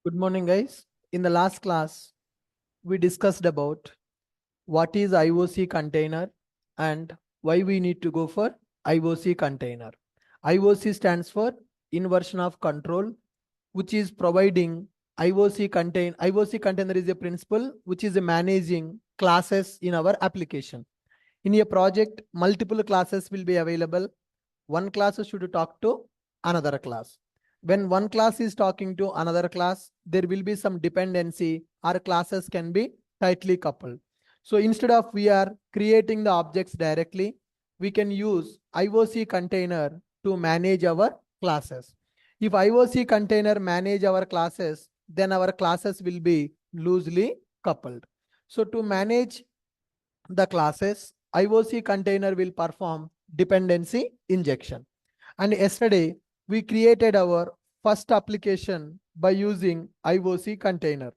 Good morning, guys. In the last class, we discussed about what is IOC container and why we need to go for IOC container. IOC stands for inversion of control, which is providing IOC container is a principle which is managing classes in our application. In a project, multiple classes will be available. One class should talk to another class. When one class is talking to another class, there will be some dependency. Our classes can be tightly coupled. So instead of we are creating the objects directly, we can use IOC container to manage our classes. If IOC container manage our classes, then our classes will be loosely coupled. So to manage the classes, IOC container will perform dependency injection. And yesterday, we created our first application by using IOC container.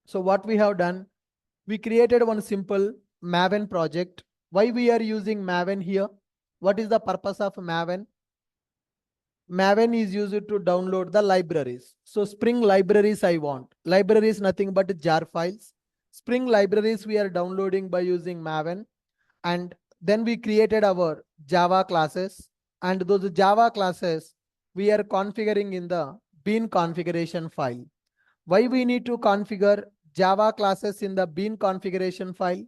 So what we have done, we created one simple Maven project. Why we are using Maven here? What is the purpose of Maven? Maven is used to download the libraries. So Spring libraries I want. Library is nothing but jar files. Spring libraries we are downloading by using Maven. And then we created our Java classes. And those Java classes we are configuring in the bean configuration file. Why we need to configure Java classes in the bean configuration file?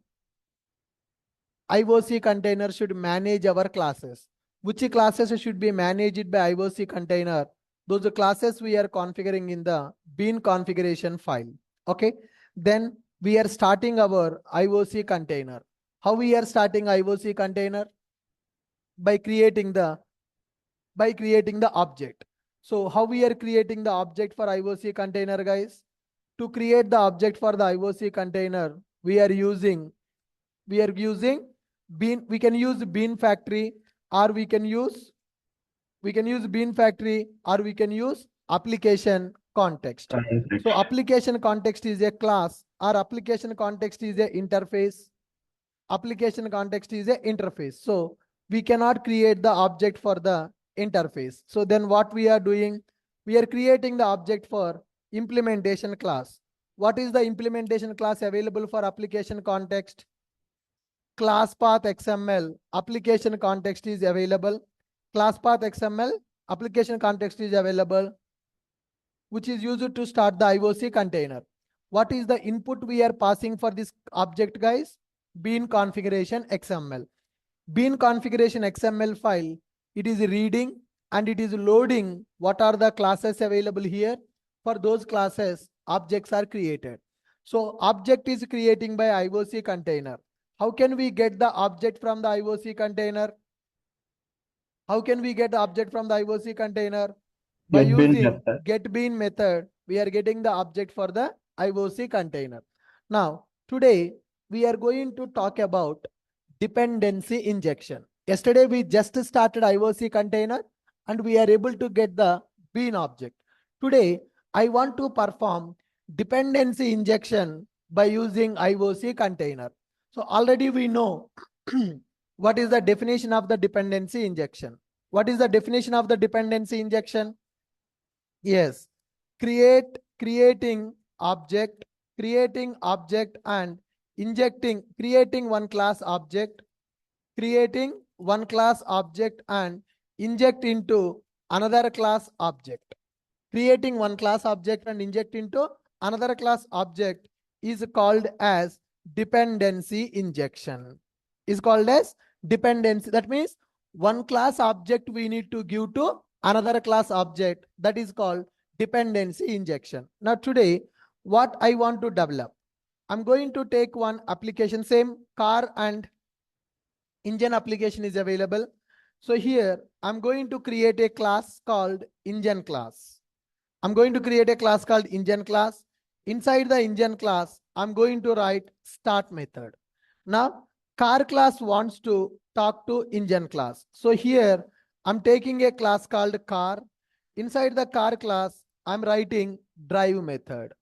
IOC container should manage our classes. Which classes should be managed by IOC container? Those classes we are configuring in the bean configuration file. Okay. Then we are starting our IOC container. How we are starting IOC container? By creating the object. So how we are creating the object for IOC container, guys? To create the object for the IOC container, we are using bean. We can use bean factory, or we can use bean factory, or we can use application context. So application context is a class, or application context is a interface. Application context is a interface. So we cannot create the object for the interface. So then what we are doing? We are creating the object for implementation class. What is the implementation class available for application context? Class path XML application context is available. Class path XML application context is available, which is used to start the IOC container. What is the input we are passing for this object, guys? Bean configuration XML. Bean configuration XML file, it is reading and it is loading what are the classes available here. For those classes, objects are created. So object is creating by IOC container. How can we get the object from the IOC container? How can we get the object from the IOC container? By using getBean method, we are getting the object for the IOC container. Now, today we are going to talk about dependency injection. Yesterday we just started IOC container and we are able to get the bean object. Today I want to perform dependency injection by using IOC container. So already we know what is the definition of the dependency injection. What is the definition of the dependency injection? Yes, creating object and creating one class object and inject into another class object. Creating one class object and inject into another class object is called as dependency injection. Is called as dependency. That means one class object we need to give to another class object. That is called dependency injection. Now today, what I want to develop, I'm going to take one application, same car and engine application is available. So here I'm going to create a class called engine class. I'm going to create a class called engine class. Inside the engine class, I'm going to write start method. Now car class wants to talk to engine class. So here I'm taking a class called car. Inside the car class, I'm writing drive method.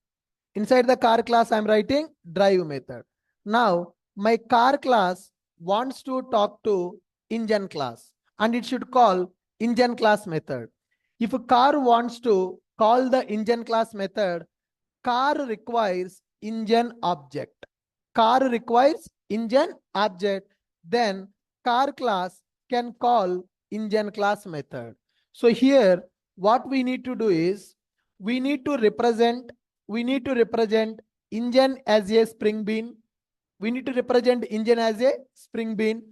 Inside the car class, I'm writing drive method. Now my car class wants to talk to engine class and it should call engine class method. If a car wants to call the engine class method, car requires engine object. Car requires engine object. Then car class can call engine class method. So here what we need to do is we need to represent engine as a spring bean. We need to represent engine as a spring bean,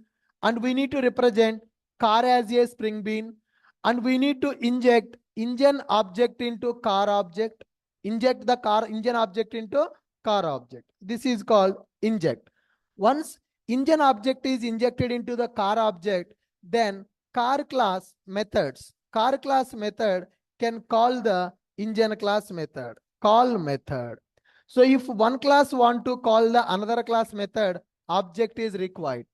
and we need to represent car as a spring bean, and we need to inject engine object into car object, inject the car engine object into car object. This is called inject. Once engine object is injected into the car object, then car class method can call the engine class method, call method. So if one class want to call the another class method, object is required.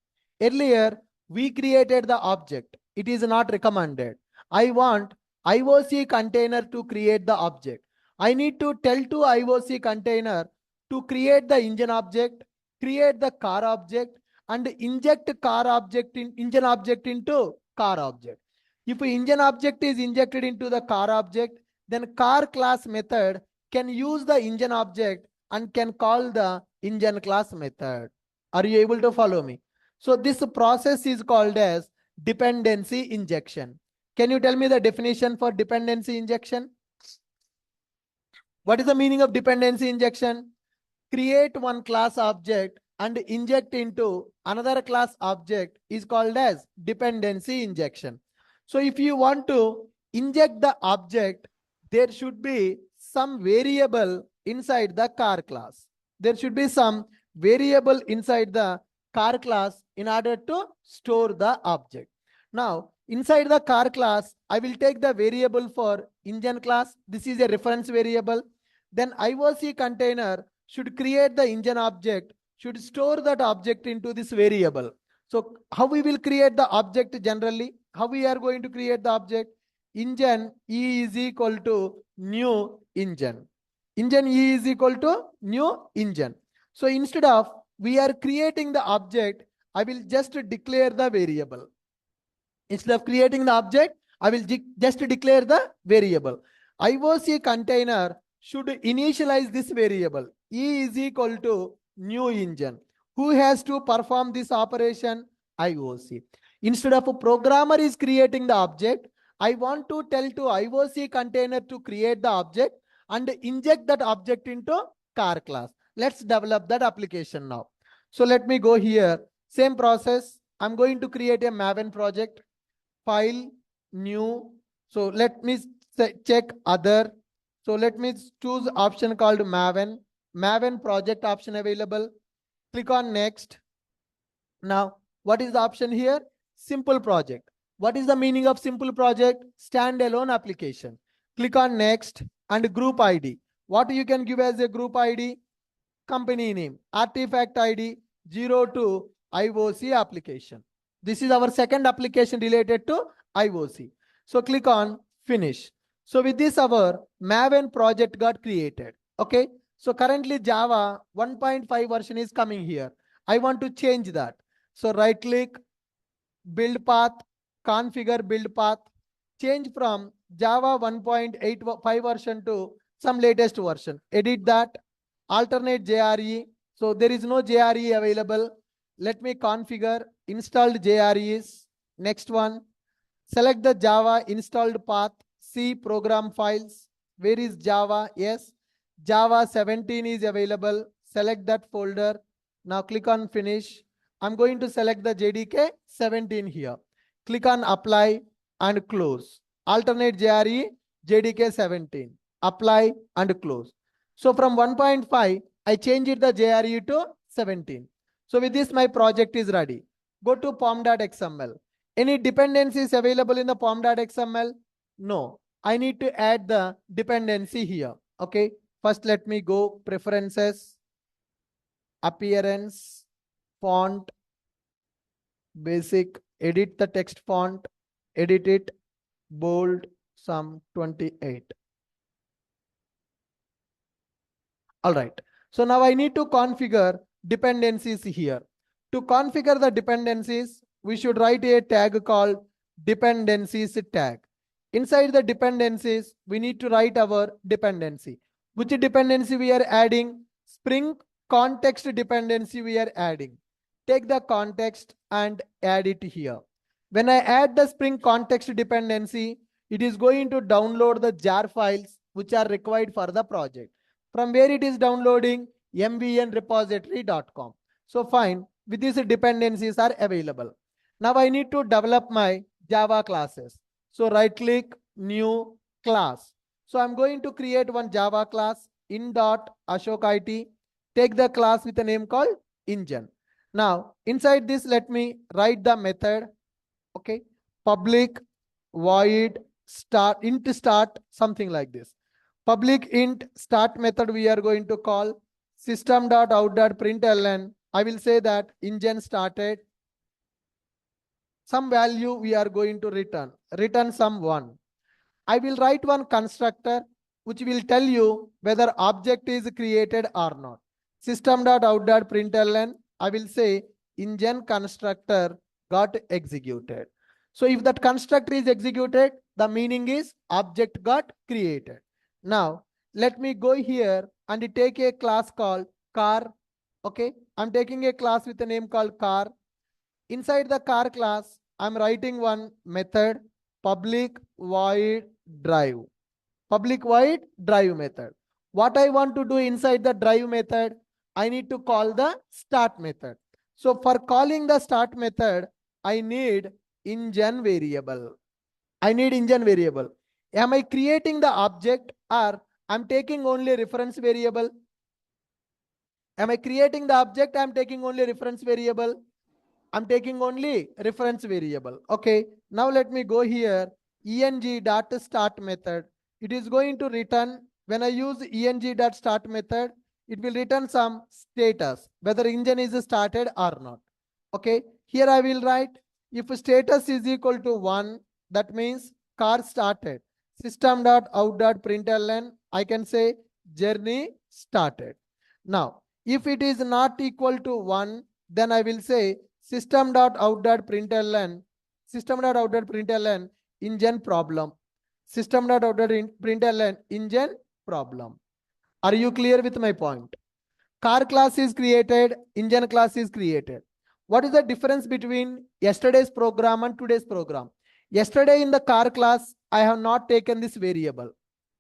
Earlier, we created the object. It is not recommended. I want IOC container to create the object. I need to tell to IOC container to create the engine object, create the car object, and inject car object in engine object into car object. If engine object is injected into the car object, then car class method can use the engine object and can call the engine class method. Are you able to follow me? So this process is called as dependency injection. Can you tell me the definition for dependency injection? What is the meaning of dependency injection? Create one class object and inject into another class object is called as dependency injection. So if you want to inject the object, there should be some variable inside the car class. There should be some variable inside the car class in order to store the object. Now, inside the car class, I will take the variable for engine class. This is a reference variable. Then IOC container should create the engine object, should store that object into this variable. So how we will create the object generally? How we are going to create the object? Engine E is equal to new engine. Engine E is equal to new engine. So instead of we are creating the object, I will just declare the variable. Instead of creating the object, I will just declare the variable. IOC container should initialize this variable. E is equal to new engine. Who has to perform this operation? IOC. Instead of a programmer is creating the object, I want to tell to IOC container to create the object and inject that object into car class. Let's develop that application now. So let me go here. Same process. I'm going to create a Maven project. File, new. So let me check other. So let me choose option called Maven. Maven project option available. Click on next. Now, what is the option here? Simple project. What is the meaning of simple project? Standalone application. Click on next and group ID. What you can give as a group ID? Company name, artifact ID 02 IOC application. This is our second application related to IOC. So click on finish. So with this, our Maven project got created. Okay. So currently Java 1.5 version is coming here. I want to change that. So right click, build path, configure build path, change from Java 1.85 version to some latest version. Edit that, alternate JRE. So there is no JRE available. Let me configure installed JREs. Next one, select the Java installed path, C program files. Where is Java? Yes, Java 17 is available. Select that folder. Now click on finish. I'm going to select the JDK 17 here. Click on apply and close. Alternate JRE, JDK 17. Apply and close. So from 1.5, I changed the JRE to 17. So with this, my project is ready. Go to pom.xml. Any dependencies available in the pom.xml? No. I need to add the dependency here. Okay. First, let me go preferences, appearance, font, basic, edit the text font, edit it, bold, some 28. All right. So now I need to configure dependencies here. To configure the dependencies, we should write a tag called dependencies tag. Inside the dependencies, we need to write our dependency. Which dependency we are adding? Spring context dependency we are adding. Take the context and add it here. When I add the Spring context dependency, it is going to download the jar files which are required for the project. From where it is downloading? mvnrepository.com. So fine, with these dependencies are available. Now I need to develop my Java classes. So right click, new class. So I'm going to create one Java class in.ashokit. Take the class with a name called engine. Now inside this, let me write the method. Okay, public void start int start, something like this. Public int start method we are going to call system.out.println. I will say that engine started. Some value we are going to return some one. I will write one constructor which will tell you whether object is created or not. System.out.println, I will say engine constructor got executed. So if that constructor is executed, the meaning is object got created. Now let me go here and take a class called car. Okay, I'm taking a class with a name called car. Inside the car class, I'm writing one method, public void drive. Public void drive method. What I want to do inside the drive method, I need to call the start method. So for calling the start method, I need engine variable. I need engine variable. Am I creating the object or I'm taking only reference variable? Am I creating the object? I'm taking only reference variable. I'm taking only reference variable. Okay, now let me go here. eng.start method. It is going to return, when I use eng.start method, it will return some status, whether engine is started or not. Okay, here I will write, if status is equal to 1, that means car started. System.out.println, I can say journey started. Now, if it is not equal to 1, then I will say system.out.println engine problem. System.out.println engine problem. Are you clear with my point? Car class is created, engine class is created. What is the difference between yesterday's program and today's program? Yesterday in the car class, I have not taken this variable.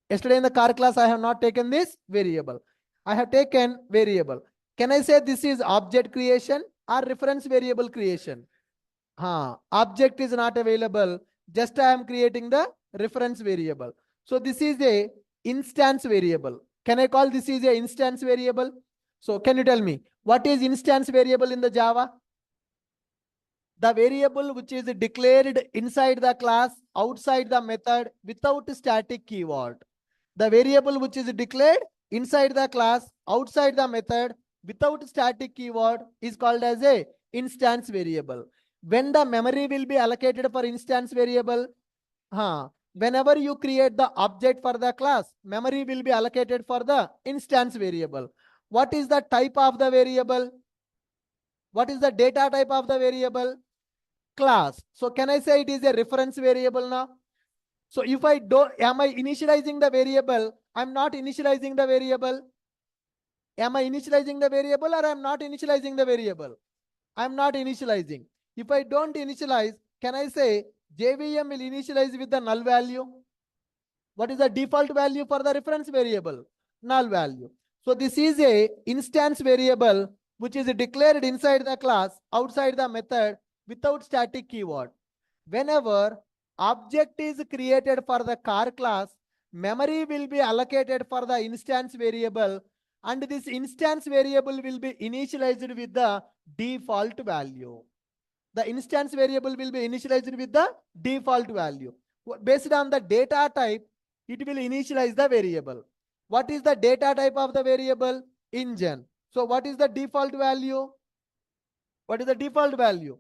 Yesterday in the car class, I have not taken this variable. I have taken variable. Can I say this is object creation or reference variable creation? Object is not available. Just I am creating the reference variable. So this is a instance variable. Can I call this is a instance variable? So can you tell me what is instance variable in the Java? The variable which is declared inside the class, outside the method, without static keyword. The variable which is declared inside the class, outside the method, without static keyword is called as a instance variable. When the memory will be allocated for instance variable? Whenever you create the object for the class, memory will be allocated for the instance variable. What is the type of the variable? What is the data type of the variable? Class. So can I say it is a reference variable now? So if I don't, am I initializing the variable? I'm not initializing the variable. Am I initializing the variable or I'm not initializing the variable? I'm not initializing. If I don't initialize, can I say JVM will initialize with the null value? What is the default value for the reference variable? Null value. So this is a instance variable which is declared inside the class, outside the method, without static keyword. Whenever object is created for the car class, memory will be allocated for the instance variable, and this instance variable will be initialized with the default value. The instance variable will be initialized with the default value. Based on the data type, it will initialize the variable. What is the data type of the variable? Engine. So what is the default value? What is the default value?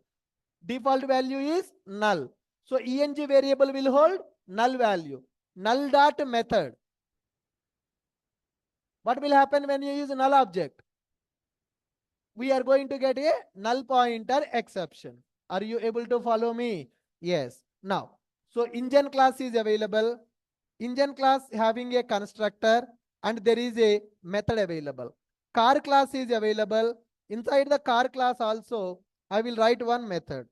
Default value is null. So eng variable will hold null value. Null dot method. What will happen when you use null object? We are going to get a null pointer exception. Are you able to follow me? Yes. Now, so engine class is available. Engine class having a constructor. and there is a method available. Car class is available. Inside the car class also, I will write one method.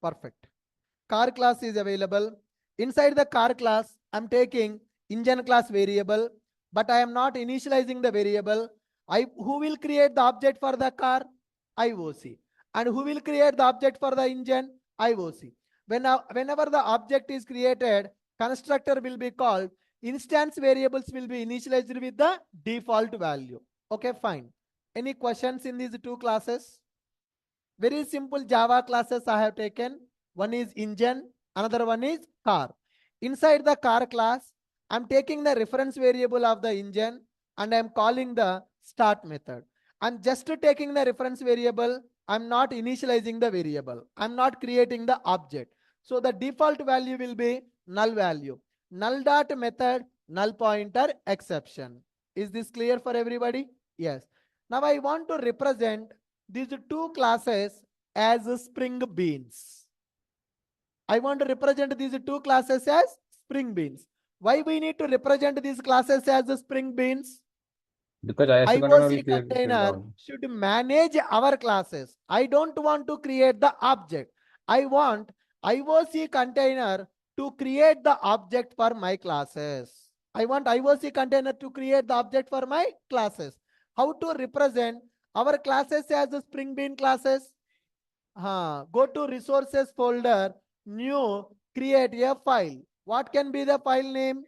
Perfect. Car class is available. Inside the car class, I'm taking engine class variable, but I am not initializing the variable. Who will create the object for the car? IOC. And who will create the object for the engine? IOC. Whenever the object is created, constructor will be called. Instance variables will be initialized with the default value. Okay, fine. Any questions in these two classes? Very simple Java classes I have taken. One is engine, another one is car. Inside the car class, I'm taking the reference variable of the engine and I'm calling the start method. I'm just taking the reference variable. I'm not initializing the variable. I'm not creating the object. So the default value will be null value. Null dot method, null pointer exception. Is this clear for everybody? Yes. Now I want to represent these two classes as spring beans. I want to represent these two classes as spring beans. Why we need to represent these classes as spring beans? Because IOC container should manage our classes. I don't want to create the object. I want IOC container to create the object for my classes. I want IOC container to create the object for my classes. How to represent our classes as the spring bean classes? Go to resources folder, new, create a file. What can be the file name?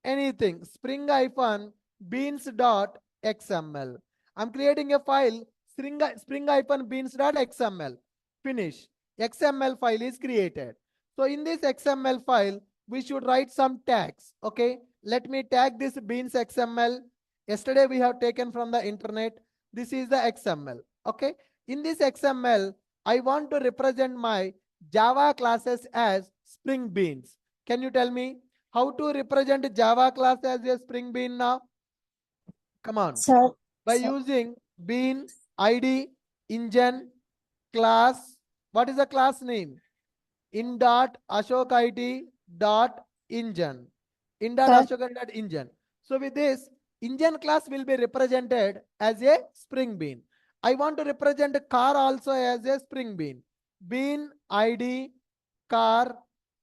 Anything, spring-beans.xml. I'm creating a file, spring-beans.xml. Finish. XML file is created. So in this XML file, we should write some tags. Okay, let me tag this beans XML. Yesterday we have taken from the internet. This is the XML. Okay, in this XML, I want to represent my Java classes as spring beans. Can you tell me how to represent Java class as a spring bean now? Come on. Sir. By using bean id engine class. What is the class name? In dot ashok id dot engine. In dot ashok id dot engine. So with this, engine class will be represented as a spring bean. I want to represent car also as a spring bean. Bean id car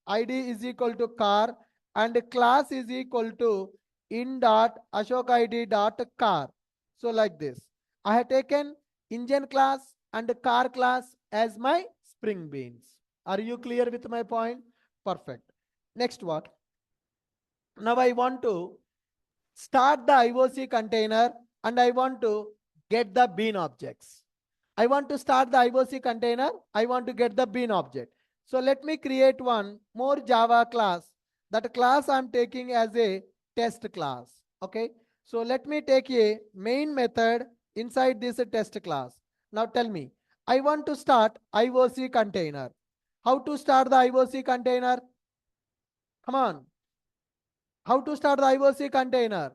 id is equal to car and class is equal to in dot ashok id dot car. So like this, I have taken engine class and car class as my spring beans. Are you clear with my point? Perfect. Next what? Now I want to start the IOC container and I want to get the bean objects. I want to start the IOC container. I want to get the bean object. So let me create one more Java class. That class I'm taking as a test class. Okay. So let me take a main method inside this test class. Now tell me, I want to start IOC container. How to start the IOC container? Come on. How to start the IOC container?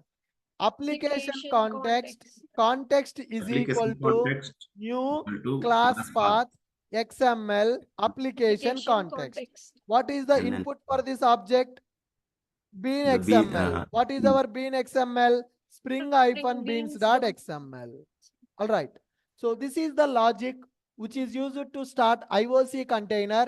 Application context. Context is equal to new class path XML application context. What is the input for this object? Bean XML. What is our bean XML? Spring-beans.xml. All right. So this is the logic which is used to start IOC container.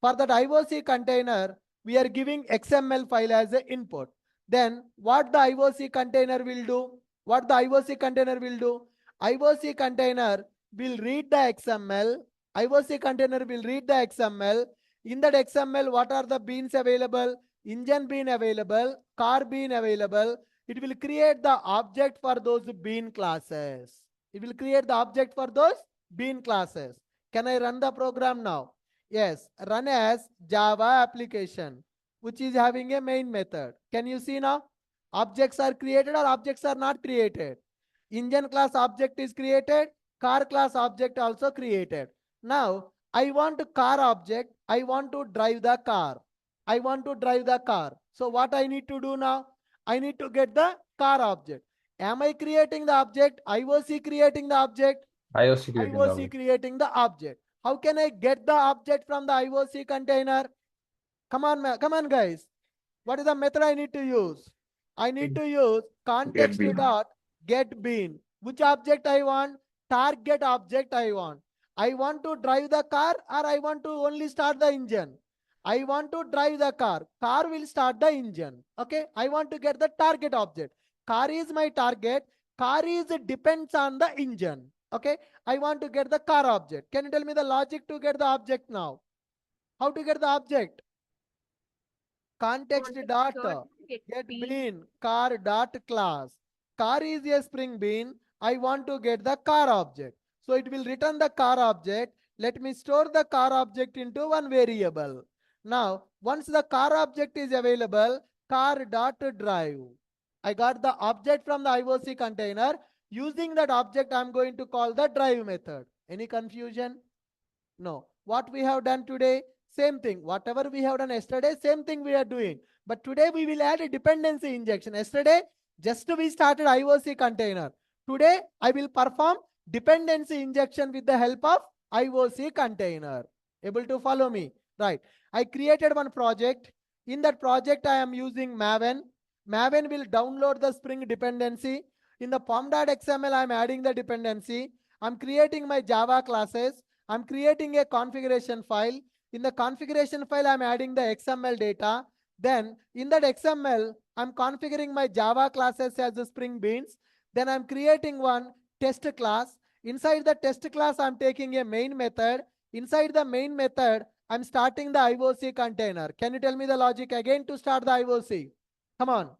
For that IOC container, we are giving XML file as an input. Then what the IOC container will do? What the IOC container will do? IOC container will read the XML. IOC container will read the XML. In that XML, what are the beans available? Engine bean available, car bean available. It will create the object for those bean classes. It will create the object for those bean classes. Can I run the program now? Yes, run as Java application, which is having a main method. Can you see now? Objects are created or objects are not created. Engine class object is created. Car class object also created. Now, I want a car object. I want to drive the car. I want to drive the car. So what I need to do now? I need to get the car object. Am I creating the object? IOC creating the object? IOC creating the IOC object. creating the object. How can I get the object from the IOC container? Come on, guys. What is the method I need to use? I need to use context dot get bean. Which object I want? Target object I want. I want to drive the car or I want to only start the engine. I want to drive the car. Car will start the engine. Okay. I want to get the target object. Car is my target. Car is depends on the engine. Okay. I want to get the car object. Can you tell me the logic to get the object now? How to get the object? Context dot get bean car dot class. Car is a spring bean. I want to get the car object. So it will return the car object. Let me store the car object into one variable. Now, once the car object is available, car dot drive. I got the object from the IOC container. Using that object, I'm going to call the drive method. Any confusion? No. What we have done today? Same thing. Whatever we have done yesterday, same thing we are doing. But today we will add a dependency injection. Yesterday, just we started IOC container. Today, I will perform dependency injection with the help of IOC container. Able to follow me? Right. I created one project. In that project, I am using Maven. Maven will download the Spring dependency. In the pom.xml, I am adding the dependency. I'm creating my Java classes. I'm creating a configuration file. In the configuration file, I'm adding the XML data. Then in that XML, I'm configuring my Java classes as the Spring Beans. Then I'm creating one test class. Inside the test class, I'm taking a main method. Inside the main method, I'm starting the IOC container. Can you tell me the logic again to start the IOC? Come on.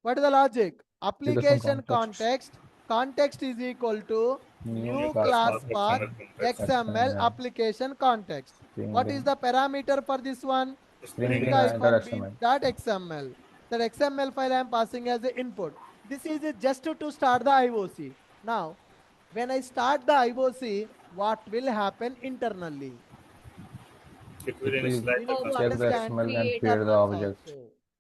What is the logic? Application context. Context is equal to new class path XML application context. What is the parameter for this one? Spring bean.xml. That XML file I am passing as an input. This is just to start the IOC. Now, when I start the IOC, what will happen internally? We need to understand and create the object. Also.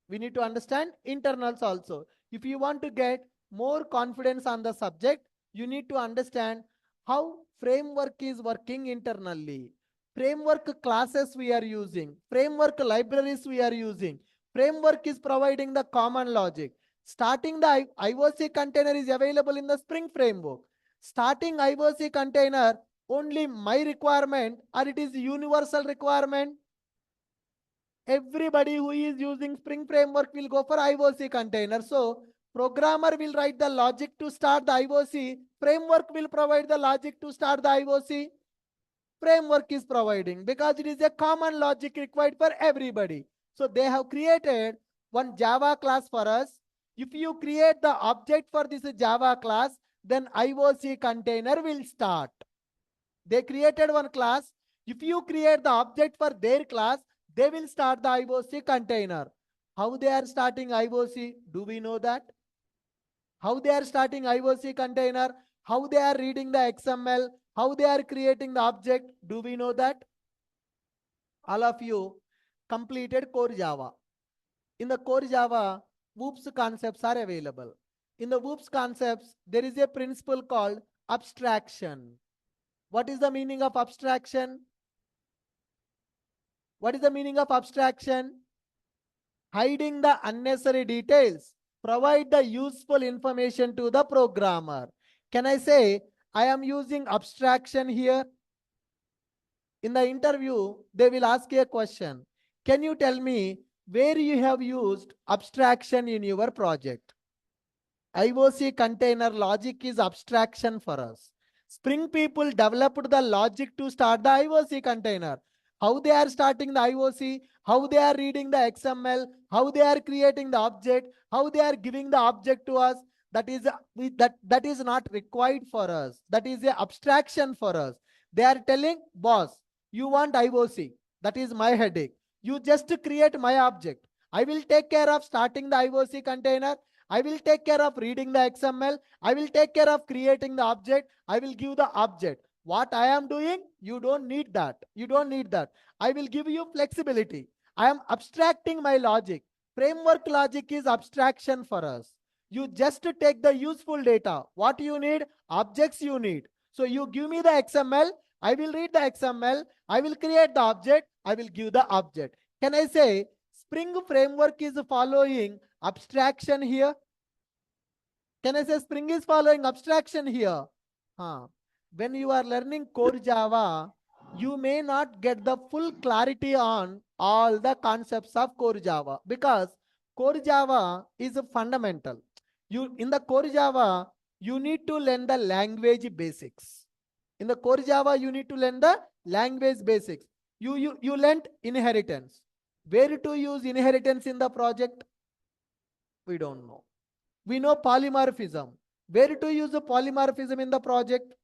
We need to understand internals also. If you want to get more confidence on the subject, you need to understand how framework is working internally. Framework classes we are using. Framework libraries we are using. Framework is providing the common logic. Starting the IOC container is available in the Spring framework. Starting IOC container only my requirement or it is universal requirement? Everybody who is using Spring framework will go for IOC container. So programmer will write the logic to start the IOC. Framework will provide the logic to start the IOC. Framework is providing because it is a common logic required for everybody. So they have created one Java class for us. If you create the object for this Java class, then IOC container will start. They created one class. If you create the object for their class, they will start the IOC container. How they are starting IOC? Do we know that? How they are starting IOC container? How they are reading the XML? How they are creating the object? Do we know that? All of you completed core Java. In the core Java, OOPS concepts are available. In the OOPS concepts, there is a principle called abstraction. What is the meaning of abstraction? What is the meaning of abstraction? Hiding the unnecessary details. Provide the useful information to the programmer. Can I say, I am using abstraction here? In the interview, they will ask you a question. Can you tell me where you have used abstraction in your project? IOC container logic is abstraction for us. Spring people developed the logic to start the IOC container. How they are starting the IOC, how they are reading the XML, how they are creating the object, how they are giving the object to us, that is not required for us. That is a abstraction for us. They are telling, boss, you want IOC. That is my headache. You just create my object. I will take care of starting the IOC container. I will take care of reading the XML. I will take care of creating the object. I will give the object. What I am doing, you don't need that. You don't need that. I will give you flexibility. I am abstracting my logic. Framework logic is abstraction for us. You just take the useful data. What you need? Objects you need. So you give me the XML, I will read the XML, I will create the object, I will give the object. Can I say Spring framework is following abstraction here? Can I say Spring is following abstraction here? When you are learning core Java, you may not get the full clarity on all the concepts of core Java, because core Java is a fundamental. In the core Java, you need to learn the language basics. In the core Java, you need to learn the language basics. You learned inheritance. Where to use inheritance in the project? We don't know. We know polymorphism. Where to use the polymorphism in the project?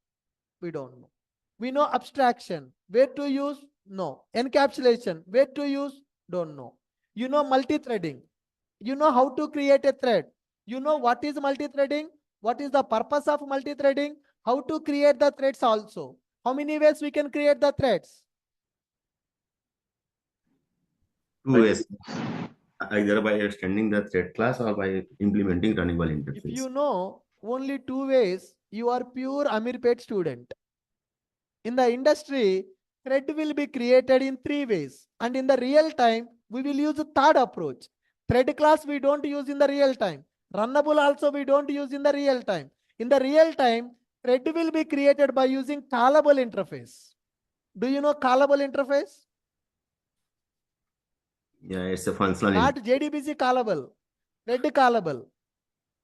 We don't know. We know abstraction. Where to use? No. Encapsulation. Where to use? Don't know. You know multi-threading. You know how to create a thread. You know what is multi-threading? What is the purpose of multi-threading? How to create the threads also. How many ways we can create the threads? 2 ways. Either by extending the thread class or by implementing runnable interface. If you know only 2 ways, you are pure Amirpet student. In the industry, thread will be created in 3 ways. And in the real time, we will use a third approach. Thread class we don't use in the real time. Runnable also we don't use in the real time. In the real time, thread will be created by using callable interface. Do you know callable interface? Yeah, it's a functional. Not JDBC callable, thread callable.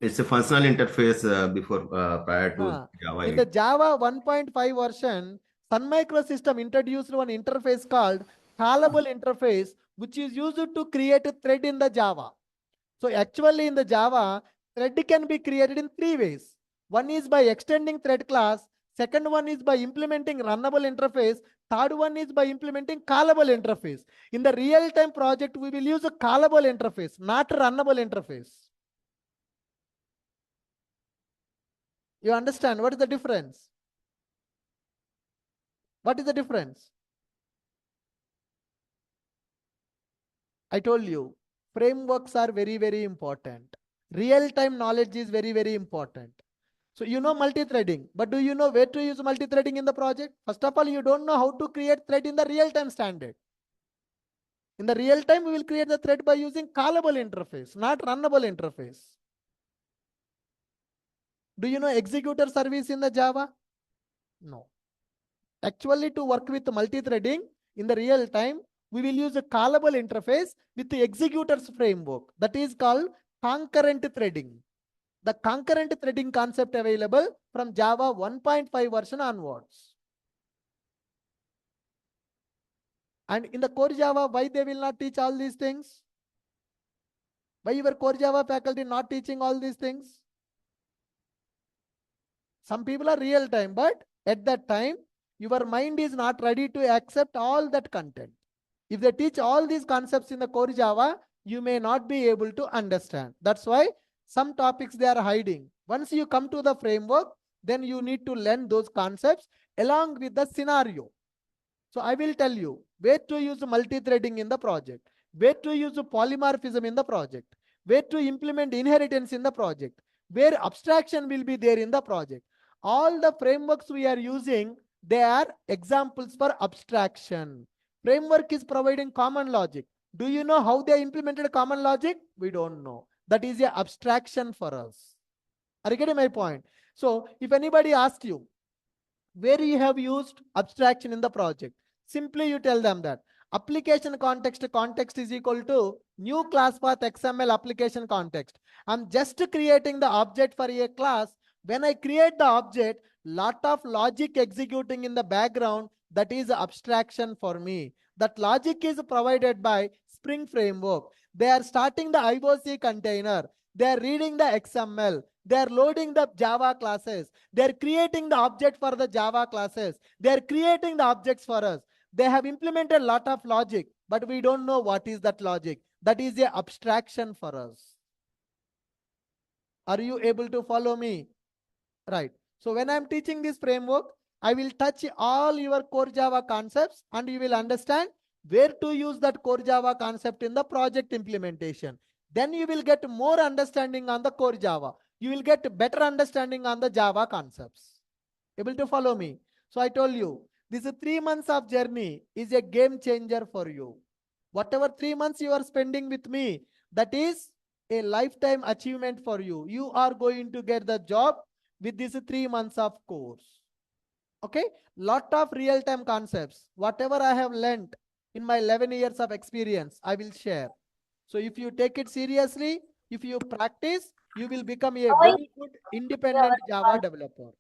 It's a functional interface prior to Java. In the Java 1.5 version, Sun Microsystem introduced one interface called callable interface, which is used to create a thread in the Java. So actually in the Java, thread can be created in 3 ways. One is by extending thread class. Second one is by implementing runnable interface. Third one is by implementing callable interface. In the real-time project, we will use a callable interface, not runnable interface. You understand what is the difference? What is the difference? I told you, frameworks are very, very important. Real-time knowledge is very, very important. So you know multi-threading, but do you know where to use multi-threading in the project? First of all, you don't know how to create thread in the real-time standard. In the real time, we will create the thread by using callable interface, not runnable interface. Do you know executor service in the Java? No. Actually, to work with multi-threading in the real time, we will use a callable interface with the executors framework. That is called concurrent threading. The concurrent threading concept available from Java 1.5 version onwards. And in the core Java, why they will not teach all these things? Why your core Java faculty not teaching all these things? Some people are real time, but at that time, your mind is not ready to accept all that content. If they teach all these concepts in the core Java, you may not be able to understand. That's why some topics they are hiding. Once you come to the framework, then you need to learn those concepts along with the scenario. So I will tell you where to use multi-threading in the project, where to use polymorphism in the project, where to implement inheritance in the project, where abstraction will be there in the project. All the frameworks we are using, they are examples for abstraction. Framework is providing common logic. Do you know how they implemented common logic? We don't know. That is an abstraction for us. Are you getting my point? So if anybody asks you, where you have used abstraction in the project, simply you tell them that application context is equal to new class path XML application context. I'm just creating the object for a class. When I create the object, lot of logic executing in the background, that is abstraction for me. That logic is provided by Spring Framework. They are starting the IOC container. They are reading the XML. They are loading the Java classes. They are creating the object for the Java classes. They are creating the objects for us. They have implemented a lot of logic, but we don't know what is that logic. That is an abstraction for us. Are you able to follow me? Right. So when I'm teaching this framework, I will touch all your core Java concepts and you will understand where to use that core Java concept in the project implementation. Then you will get more understanding on the core Java. You will get better understanding on the Java concepts. Able to follow me? So I told you, this 3 months of journey is a game changer for you. Whatever 3 months you are spending with me, that is a lifetime achievement for you. You are going to get the job with this 3 months of course. Okay, lot of real-time concepts. Whatever I have learned in my 11 years of experience, I will share. So if you take it seriously, if you practice, you will become a very good independent Java developer.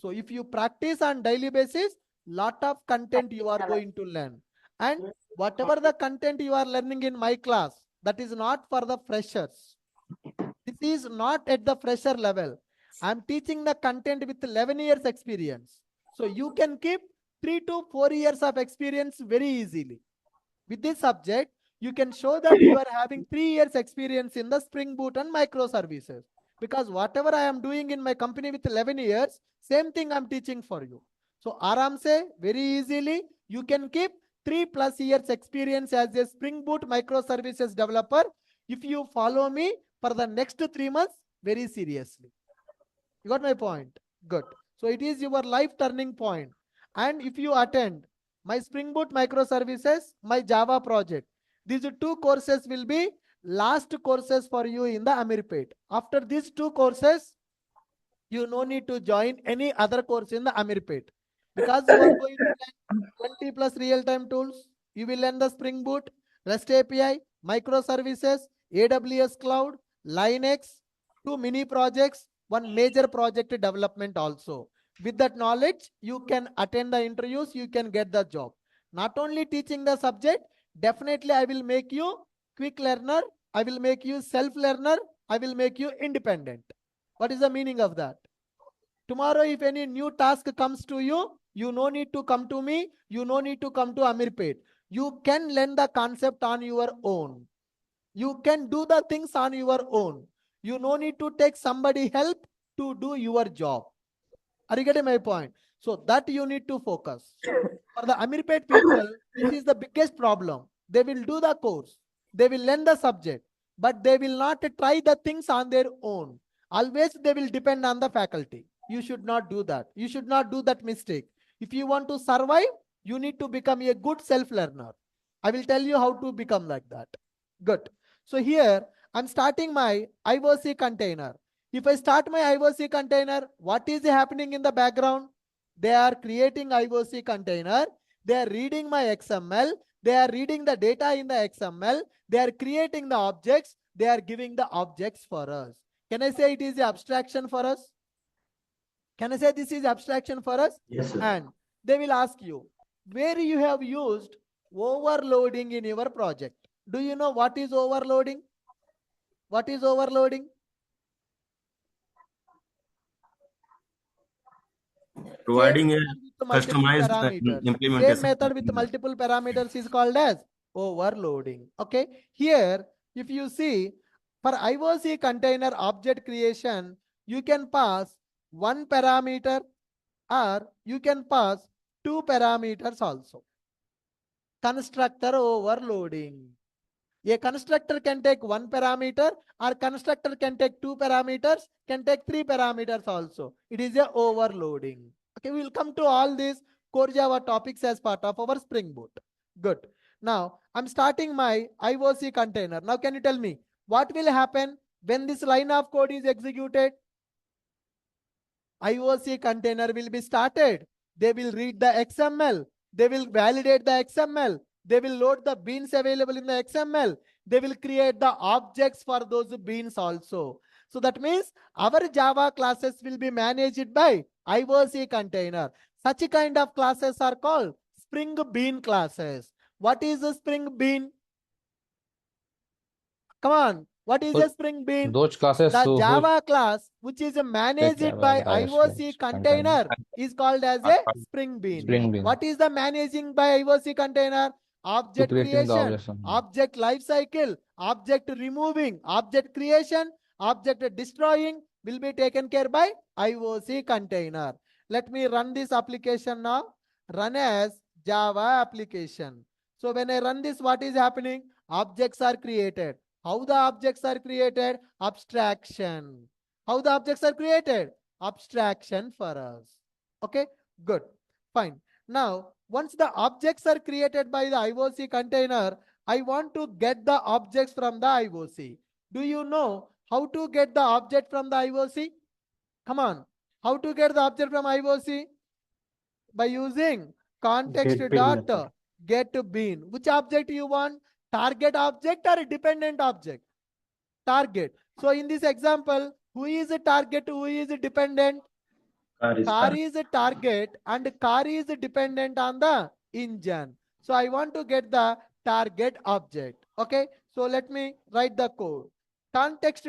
So if you practice on daily basis, lot of content you are going to learn. And whatever the content you are learning in my class, that is not for the freshers. This is not at the fresher level. I am teaching the content with 11 years experience. So you can keep 3 to 4 years of experience very easily. With this subject, you can show that you are having 3 years experience in the Spring Boot and microservices. Because whatever I am doing in my company with 11 years, same thing I'm teaching for you. So Aram say very easily, you can keep 3+ years experience as a Spring Boot microservices developer if you follow me for the next 3 months very seriously. You got my point? Good. So it is your life turning point. And if you attend my Spring Boot microservices, my Java project, these 2 courses will be last courses for you in the Amirpet. After these 2 courses, you no need to join any other course in the Amirpet because you are going to learn 20+ real-time tools. You will learn the Spring Boot, REST API, microservices, AWS Cloud, Linux, 2 mini projects, 1 major project development also. With that knowledge, you can attend the interviews, you can get the job. Not only teaching the subject, definitely I will make you quick learner, I will make you self-learner, I will make you independent. What is the meaning of that? Tomorrow, if any new task comes to you, you no need to come to me, you no need to come to Amirpet. You can learn the concept on your own. You can do the things on your own. You no need to take somebody help to do your job. Are you getting my point? So that you need to focus. For the Amirpet people, this is the biggest problem. They will do the course. They will learn the subject, but they will not try the things on their own. Always they will depend on the faculty. You should not do that. You should not do that mistake. If you want to survive, you need to become a good self-learner. I will tell you how to become like that. Good. So here, I'm starting my IOC container. If I start my IOC container, what is happening in the background? They are creating IOC container. They are reading my XML. They are reading the data in the XML. They are creating the objects. They are giving the objects for us. Can I say it is the abstraction for us? Can I say this is abstraction for us? Yes, sir. And they will ask you, where you have used overloading in your project. Do you know what is overloading? What is overloading? Providing a Multiple customized parameters. implementation. Same method with multiple parameters is called as overloading. Okay. Here, if you see, for IOC container object creation, you can pass 1 parameter or you can pass 2 parameters also. Constructor overloading. A constructor can take 1 parameter or constructor can take 2 parameters, can take 3 parameters also. It is a overloading. Okay, we will come to all these core Java topics as part of our Spring Boot. Good. Now, I'm starting my IOC container. Now, can you tell me what will happen when this line of code is executed? IOC container will be started. They will read the XML. They will validate the XML. They will load the beans available in the XML. They will create the objects for those beans also. So that means our Java classes will be managed by IOC container. Such kind of classes are called Spring Bean classes. What is a Spring Bean? Come on. What is a Spring Bean? Those classes the Java class, which is managed by IOC container, is called as a Spring Bean. What is the managing by IOC container? Object creation, object lifecycle, object removing, object creation, object destroying will be taken care by IOC container. Let me run this application now. Run as Java application. So when I run this, what is happening? Objects are created. How the objects are created? Abstraction. How the objects are created? Abstraction for us. Okay, good, fine. Now, once the objects are created by the IOC container, I want to get the objects from the IOC. Do you know how to get the object from the IOC? Come on, how to get the object from IOC? By using context dot get bean. Which object you want? Target object or dependent object? Target. So in this example, who is a target, who is a dependent? Car is a target and car is dependent on the engine. So I want to get the target object. Okay, so let me write the code. Context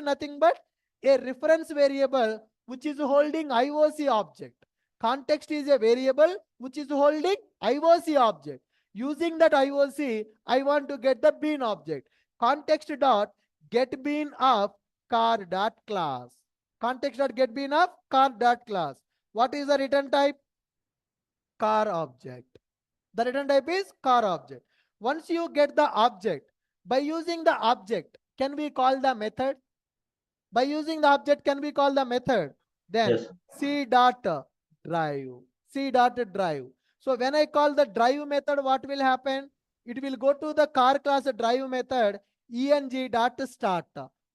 nothing but a reference variable which is holding IOC object. Context is a variable which is holding IOC object. Using that IOC, I want to get the bean object. Context dot get bean of car dot class. Context dot get bean of car dot class. What is the return type? Car object. The return type is car object. Once you get the object, by using the object, can we call the method? By using the object, can we call the method? Then Yes. C dot drive. C dot drive. So when I call the drive method, what will happen? It will go to the car class drive method eng dot start.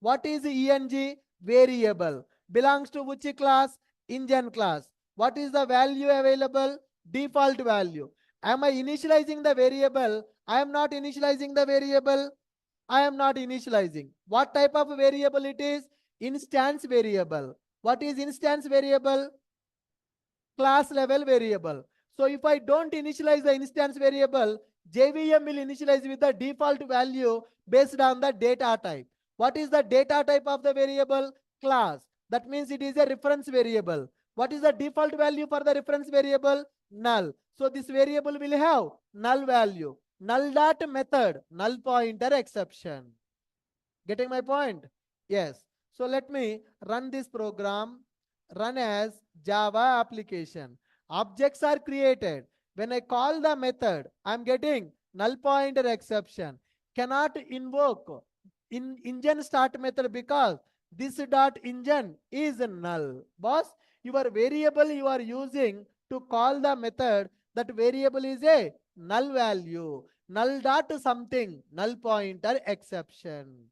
What is eng? Variable. Belongs to which class? Engine class. What is the value available? Default value. Am I initializing the variable? I am not initializing the variable. I am not initializing. What type of variable it is? Instance variable. What is instance variable? Class level variable. So if I don't initialize the instance variable, JVM will initialize with the default value based on the data type. What is the data type of the variable? Class. That means it is a reference variable. What is the default value for the reference variable? Null. So this variable will have null value. Null dot method, null pointer exception. Getting my point? Yes. So let me run this program. Run as Java application. Objects are created. When I call the method, I'm getting null pointer exception. Cannot invoke in engine start method because this dot engine is null. Boss, your variable you are using to call the method, that variable is a null value. Null dot something, null pointer exception.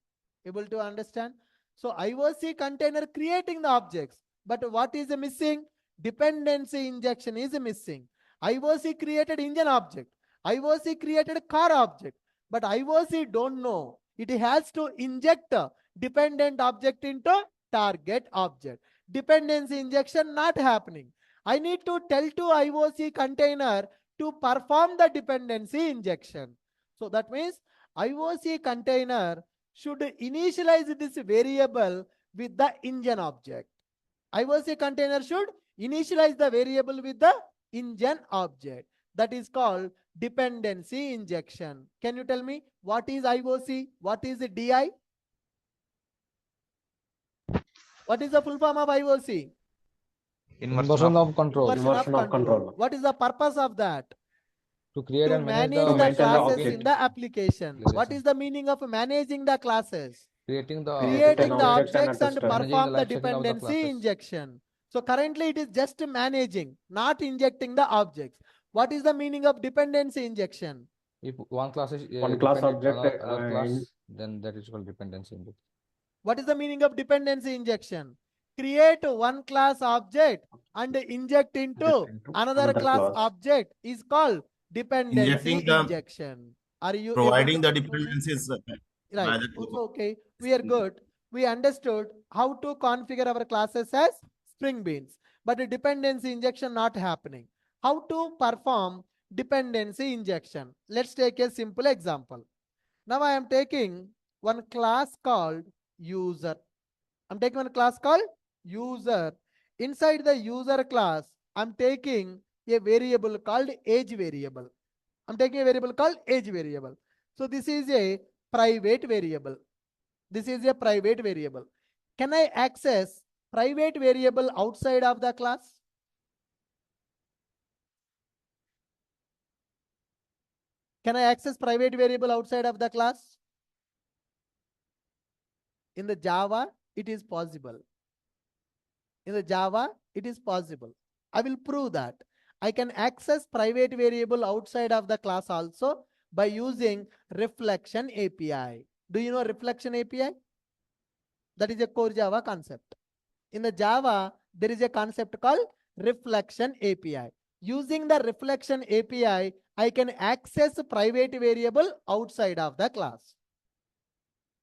Able to understand? So IOC container creating the objects, but what is missing? Dependency injection is missing. IOC created engine object. IOC created car object, but IOC don't know. It has to inject a dependent object into target object. Dependency injection not happening. I need to tell to IOC container to perform the dependency injection. So that means IOC container should initialize this variable with the engine object. IOC container should initialize the variable with the engine object. That is called dependency injection. Can you tell me what is IOC? What is the DI? What is the full form of IOC? Inversion of control. Inversion of control. What is the purpose of that? To create To and manage manage the maintain the classes object. in the application. What is the meaning of managing the classes? creating the Creating the objects and objects and attested. perform the Managing the life cycle of the dependency classes. injection. So currently it is just managing, not injecting the objects. What is the meaning of dependency injection? If one class is One class dependent on object, other class, in- then that is called dependency injection. What is the meaning of dependency injection? Create one class object and inject into another class object is called dependency Injecting the- injection. Are you Providing able the to understand that? dependencies. Right. Okay. We are good. We understood how to configure our classes as string beans, but a dependency injection not happening. How to perform dependency injection? Let's take a simple example. Now I am taking one class called user. I'm taking one class called user. Inside the user class, I'm taking a variable called age variable. I'm taking a variable called age variable. So this is a private variable. This is a private variable. Can I access private variable outside of the class? Can I access private variable outside of the class? In the Java, it is possible. In the Java, it is possible. I will prove that. I can access private variable outside of the class also by using reflection API. Do you know reflection API? That is a core Java concept. In the Java, there is a concept called reflection API. Using the reflection API, I can access private variable outside of the class.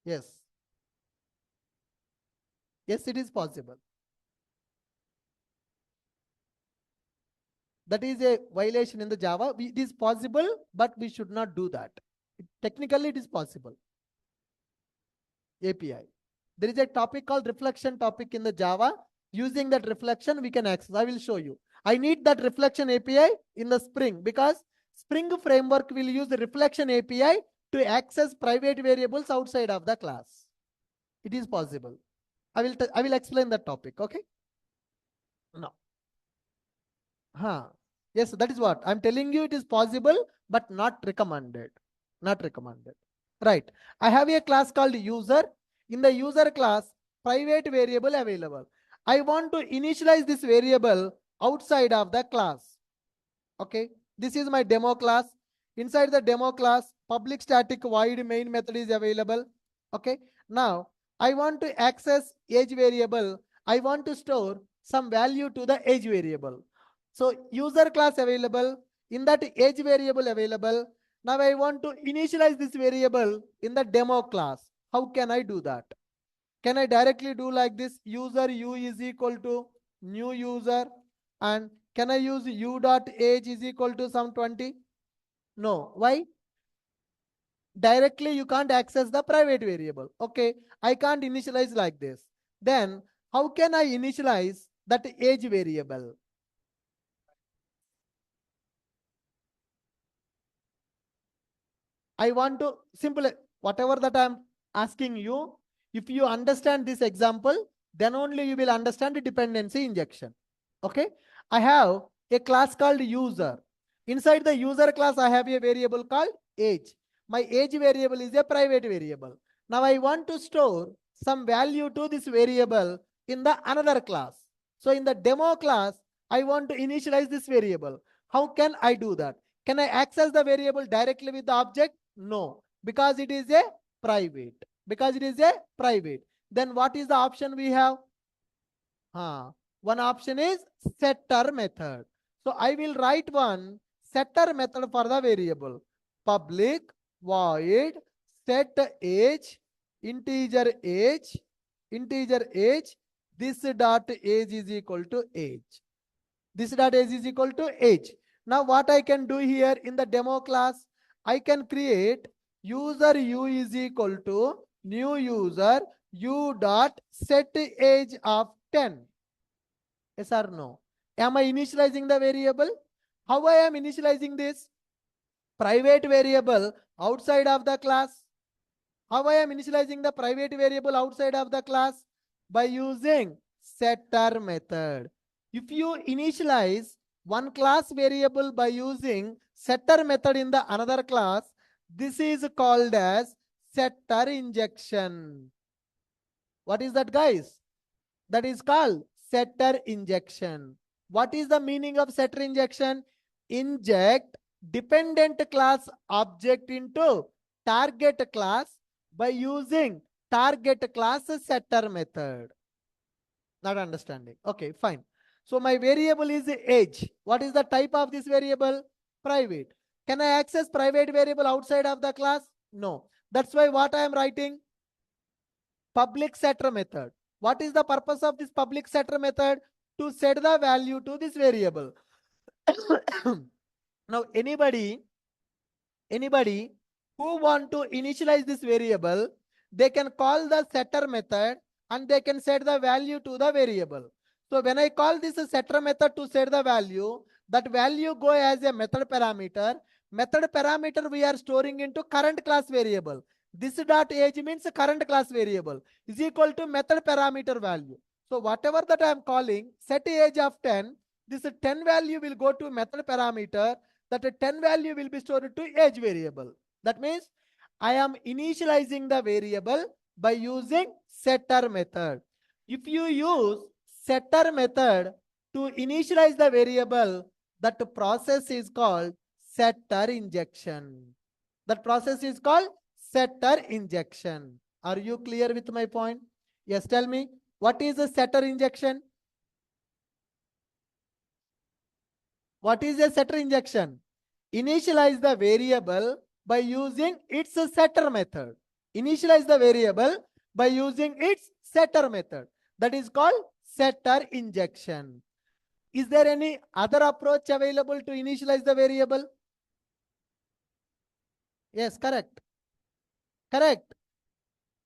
Yes. Yes, it is possible. That is a violation in the Java. It is possible, but we should not do that. Technically, it is possible. API. There is a topic called reflection topic in the Java. Using that reflection, we can access. I will show you. I need that reflection API in the Spring because Spring framework will use the reflection API to access private variables outside of the class. It is possible. I will explain that topic. Okay. No. Yes, that is what I'm telling you. It is possible, but not recommended. Not recommended. Right. I have a class called user. In the user class, private variable available. I want to initialize this variable outside of the class. Okay. This is my demo class. Inside the demo class, public static void main method is available. Okay. Now, I want to access age variable. I want to store some value to the age variable. So user class available, in that age variable available. Now I want to initialize this variable in the demo class. How can I do that? Can I directly do like this? User u is equal to new user, and can I use u dot age is equal to some 20? No. Why? Directly you can't access the private variable. Okay, I can't initialize like this. Then how can I initialize that age variable? I want to simply, whatever that I'm asking you, if you understand this example, then only you will understand the dependency injection. Okay. I have a class called user. Inside the user class, I have a variable called age. My age variable is a private variable. Now I want to store some value to this variable in the another class. So in the demo class, I want to initialize this variable. How can I do that? Can I access the variable directly with the object? No, because it is a private. Because it is a private. Then what is the option we have? One option is setter method. So I will write one setter method for the variable. Public void set age, integer age, this dot age is equal to age. This dot age is equal to age. Now what I can do here in the demo class, I can create user u is equal to new user u dot set age of 10. Yes or no? Am I initializing the variable? How I am initializing this? Private variable outside of the class. How I am initializing the private variable outside of the class? By using setter method. If you initialize one class variable by using setter method in the another class, this is called as setter injection. What is that, guys? That is called setter injection. What is the meaning of setter injection? Inject dependent class object into target class by using target class setter method. Not understanding. Okay, fine. So my variable is age. What is the type of this variable? Private. Can I access private variable outside of the class? No. That's why what I am writing? Public setter method. What is the purpose of this public setter method? To set the value to this variable. Now anybody who want to initialize this variable, they can call the setter method and they can set the value to the variable. So when I call this a setter method to set the value, that value go as a method parameter. Method parameter we are storing into current class variable. This dot age means current class variable is equal to method parameter value. So whatever that I am calling set age of 10, this 10 value will go to method parameter. That 10 value will be stored to age variable. That means I am initializing the variable by using setter method. If you use setter method To initialize the variable, that process is called setter injection. That process is called setter injection. Are you clear with my point? Yes, tell me, what is a setter injection? What is a setter injection? Initialize the variable by using its setter method. Initialize the variable by using its setter method. That is called setter injection. Is there any other approach available to initialize the variable? Yes, correct. Correct.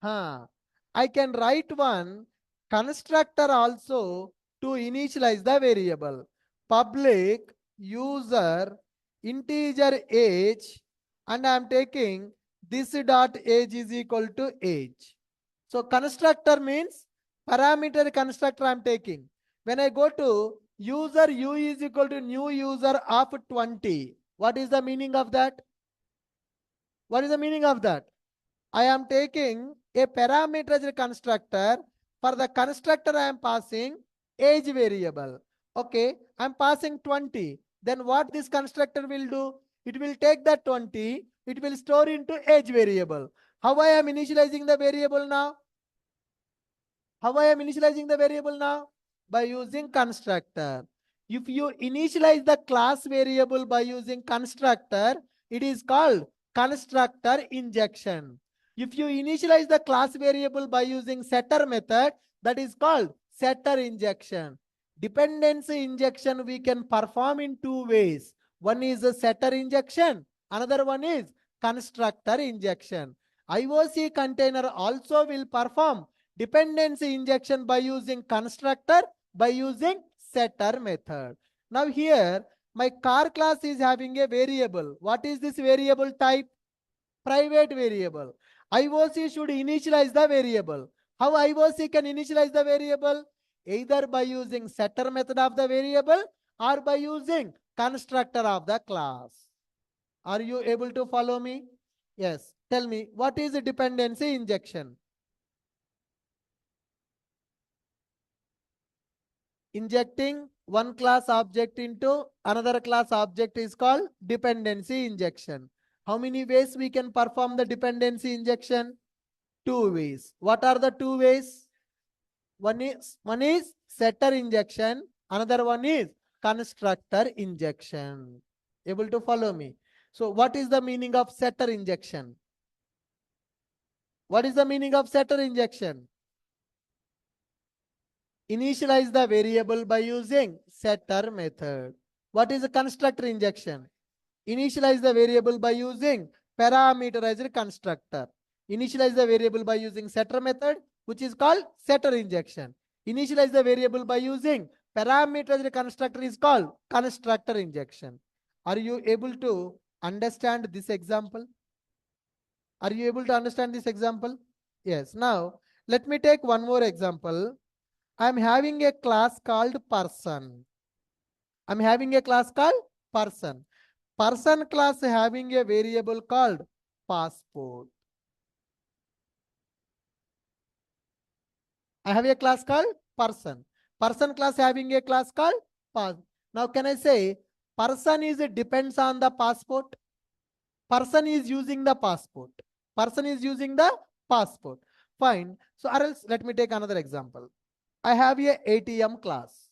I can write one constructor also to initialize the variable. Public user integer age, and I am taking this dot age is equal to age. So constructor means parameter constructor I am taking. When I go to user u is equal to new user of 20. What is the meaning of that? What is the meaning of that? I am taking a parameter constructor. For the constructor, I am passing age variable. Okay, I am passing 20. Then what this constructor will do? It will take that 20, it will store into age variable. How I am initializing the variable now? How I am initializing the variable now? By using constructor. If you initialize the class variable by using constructor, it is called constructor injection. If you initialize the class variable by using setter method, that is called setter injection. Dependency injection we can perform in two ways. One is a setter injection, another one is constructor injection. IOC container also will perform dependency injection by using constructor, by using setter method. Now here, my car class is having a variable. What is this variable type? Private variable. IOC should initialize the variable. How IOC can initialize the variable? Either by using setter method of the variable or by using constructor of the class. Are you able to follow me? Yes. Tell me, what is a dependency injection? Injecting one class object into another class object is called dependency injection. How many ways we can perform the dependency injection? Two ways. What are the two ways? One is setter injection, another one is constructor injection. Able to follow me? So what is the meaning of setter injection? What is the meaning of setter injection? Initialize the variable by using setter method. What is a constructor injection? Initialize the variable by using parameterized constructor. Initialize the variable by using setter method, which is called setter injection. Initialize the variable by using parameterized constructor is called constructor injection. Are you able to understand this example? Are you able to understand this example? Yes. Now, let me take one more example. I'm having a class called person. I'm having a class called person. Person class having a variable called passport. I have a class called person. Person class having a class called pass. Now can I say person is depends on the passport? Person is using the passport. Person is using the passport. Fine. So or else let me take another example. I have a ATM class.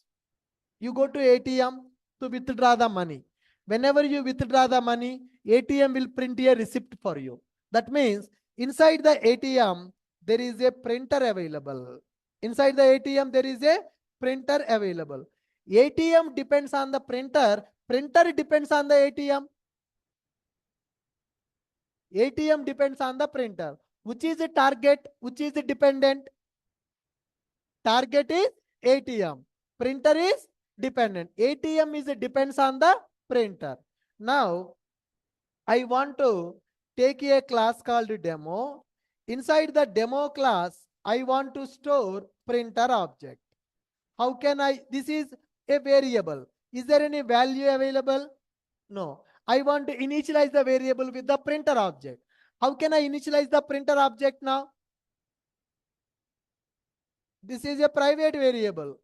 You go to ATM to withdraw the money. Whenever you withdraw the money, ATM will print a receipt for you. That means inside the ATM, there is a printer available. Inside the ATM, there is a printer available. ATM depends on the printer. Printer depends on the ATM. ATM depends on the printer. Which is the target? Which is the dependent? Target is ATM. Printer is dependent. ATM is depends on the printer. Now, I want to take a class called demo. Inside the demo class, I want to store printer object. How can I? This is a variable. Is there any value available? No. I want to initialize the variable with the printer object. How can I initialize the printer object now? This is a private variable.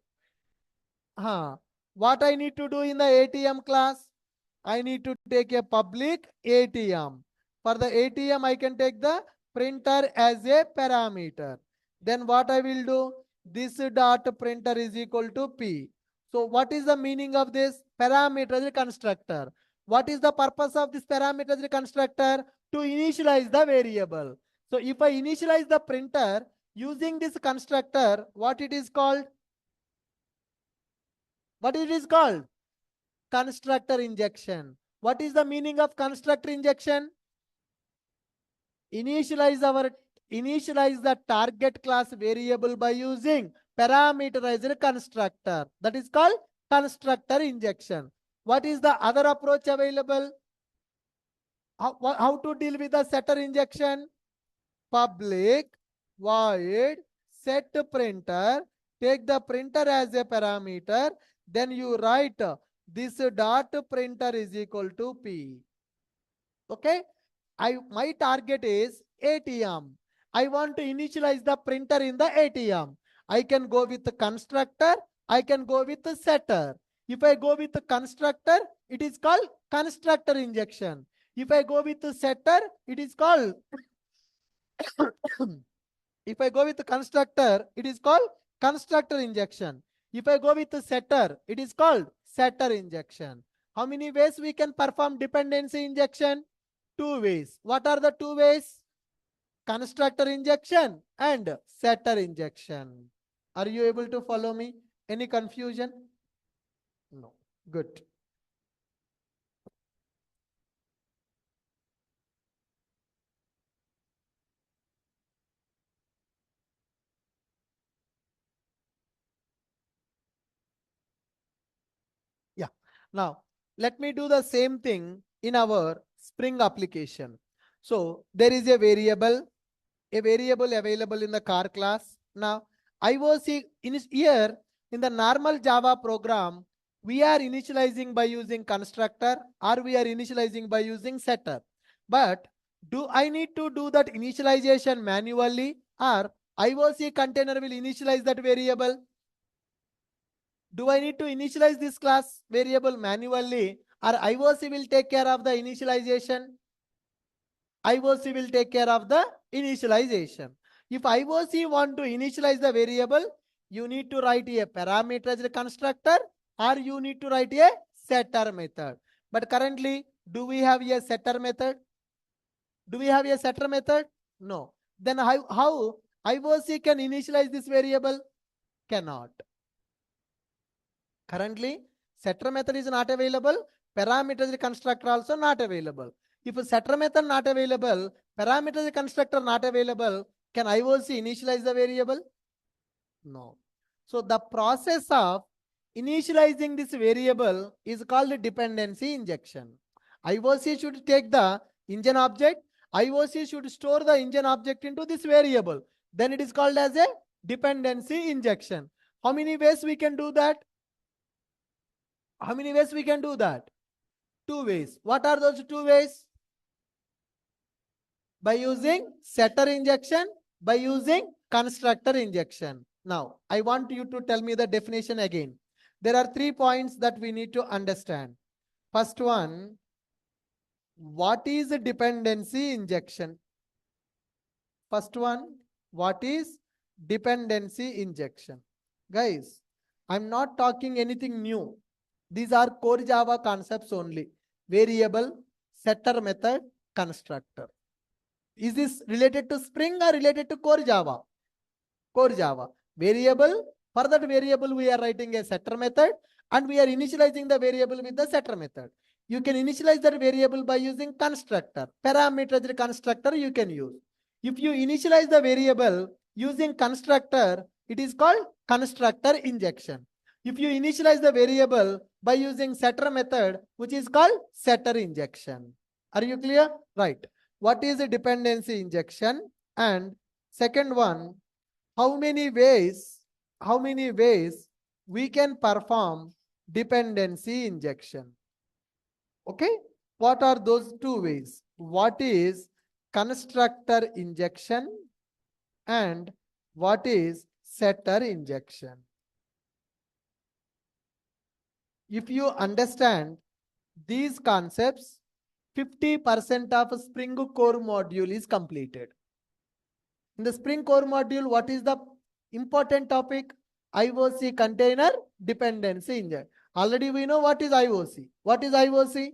What I need to do in the ATM class? I need to take a public ATM. For the ATM, I can take the printer as a parameter. Then what I will do? This dot printer is equal to P. So what is the meaning of this? Parameter constructor. What is the purpose of this parameter constructor? To initialize the variable. So if I initialize the printer using this constructor, what it is called? What it is called? Constructor injection. What is the meaning of constructor injection? Initialize the target class variable by using parameterized constructor. That is called constructor injection. What is the other approach available? How to deal with the setter injection? Public void set printer. Take the printer as a parameter. Then you write this dot printer is equal to P. Okay. My target is ATM. I want to initialize the printer in the ATM. I can go with the constructor. I can go with the setter. If I go with the constructor, it is called constructor injection. If I go with the setter, it is called if I go with the constructor, it is called constructor injection. If I go with the setter, it is called setter injection. How many ways we can perform dependency injection? 2 ways. What are the 2 ways? Constructor injection and setter injection. Are you able to follow me? Any confusion? No. Good. Yeah. Now, let me do the same thing in our Spring application. So, there is a variable available in the car class. Now, IOC here in the normal Java program, we are initializing by using constructor or we are initializing by using setter. But do I need to do that initialization manually or IOC container will initialize that variable? Do I need to initialize this class variable manually or IOC will take care of the initialization? IOC will take care of the initialization. If IOC want to initialize the variable, you need to write a parameterized constructor or you need to write a setter method. But currently, do we have a setter method? Do we have a setter method? No. Then how IOC can initialize this variable? Cannot. Currently, setter method is not available. Parameterized constructor also not available. If a setter method not available, parameterized constructor not available, can IOC initialize the variable? No. So the process of initializing this variable is called dependency injection. IOC should take the engine object. IOC should store the engine object into this variable. Then it is called as a dependency injection. How many ways we can do that? How many ways we can do that? 2 ways. What are those 2 ways? By using setter injection, by using constructor injection. Now, I want you to tell me the definition again. There are 3 points that we need to understand. First one, what is a dependency injection? First one, what is dependency injection? Guys, I'm not talking anything new. These are core Java concepts only. Variable, setter method, constructor. Is this related to Spring or related to core Java? Core Java. Variable, for that variable we are writing a setter method and we are initializing the variable with the setter method. You can initialize that variable by using constructor. Parameterized constructor you can use. If you initialize the variable using constructor, it is called constructor injection. If you initialize the variable by using setter method, which is called setter injection. Are you clear? Right. What is a dependency injection? And second one, how many ways we can perform dependency injection? Okay. What are those 2 ways? What is constructor injection and what is setter injection? If you understand these concepts, 50% of Spring Core module is completed. In the Spring Core module, what is the important topic? IOC container dependency injection. Already we know what is IOC. What is IOC?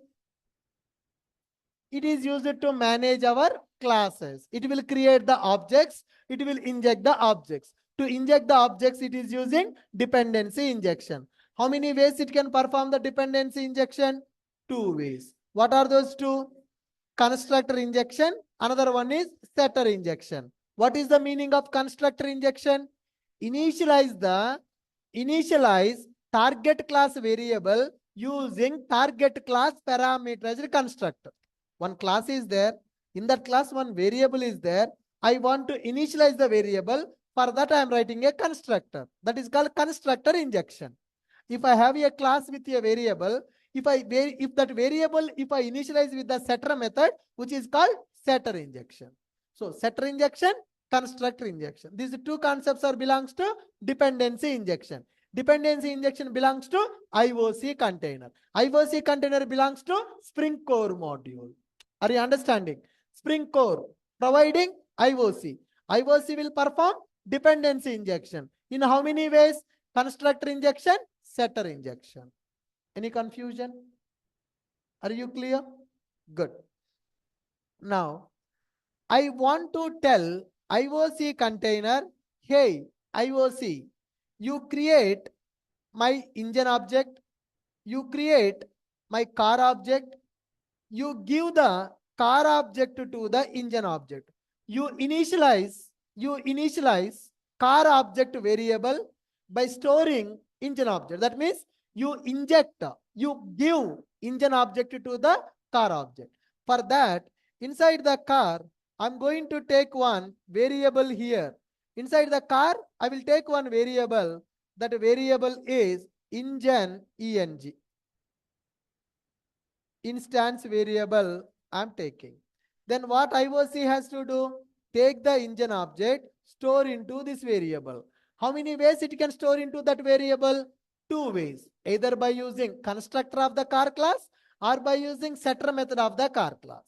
It is used to manage our classes. It will create the objects. It will inject the objects. To inject the objects, it is using dependency injection. How many ways it can perform the dependency injection? 2 ways. What are those two? Constructor injection. Another one is setter injection. What is the meaning of constructor injection? Initialize target class variable using target class parameterized constructor. One class is there. In that class, one variable is there. I want to initialize the variable. For that, I am writing a constructor. That is called constructor injection. If I have a class with a variable, if that variable, if I initialize with the setter method, which is called setter injection. So setter injection, constructor injection. These two concepts are belongs to dependency injection. Dependency injection belongs to IOC container. IOC container belongs to Spring Core module. Are you understanding? Spring Core providing IOC. IOC will perform dependency injection. In how many ways? Constructor injection, setter injection. Any confusion? Are you clear? Good. Now, I want to tell IOC container, hey, IOC, you create my engine object, you create my car object, you give the car object to the engine object. You initialize car object variable by storing engine object. That means you give engine object to the car object. For that, inside the car, I'm going to take one variable here. Inside the car, I will take one variable. That variable is engine ENG. Instance variable I'm taking. Then what IOC has to do? Take the engine object, store into this variable. How many ways it can store into that variable? 2 ways. Either by using constructor of the car class or by using setter method of the car class.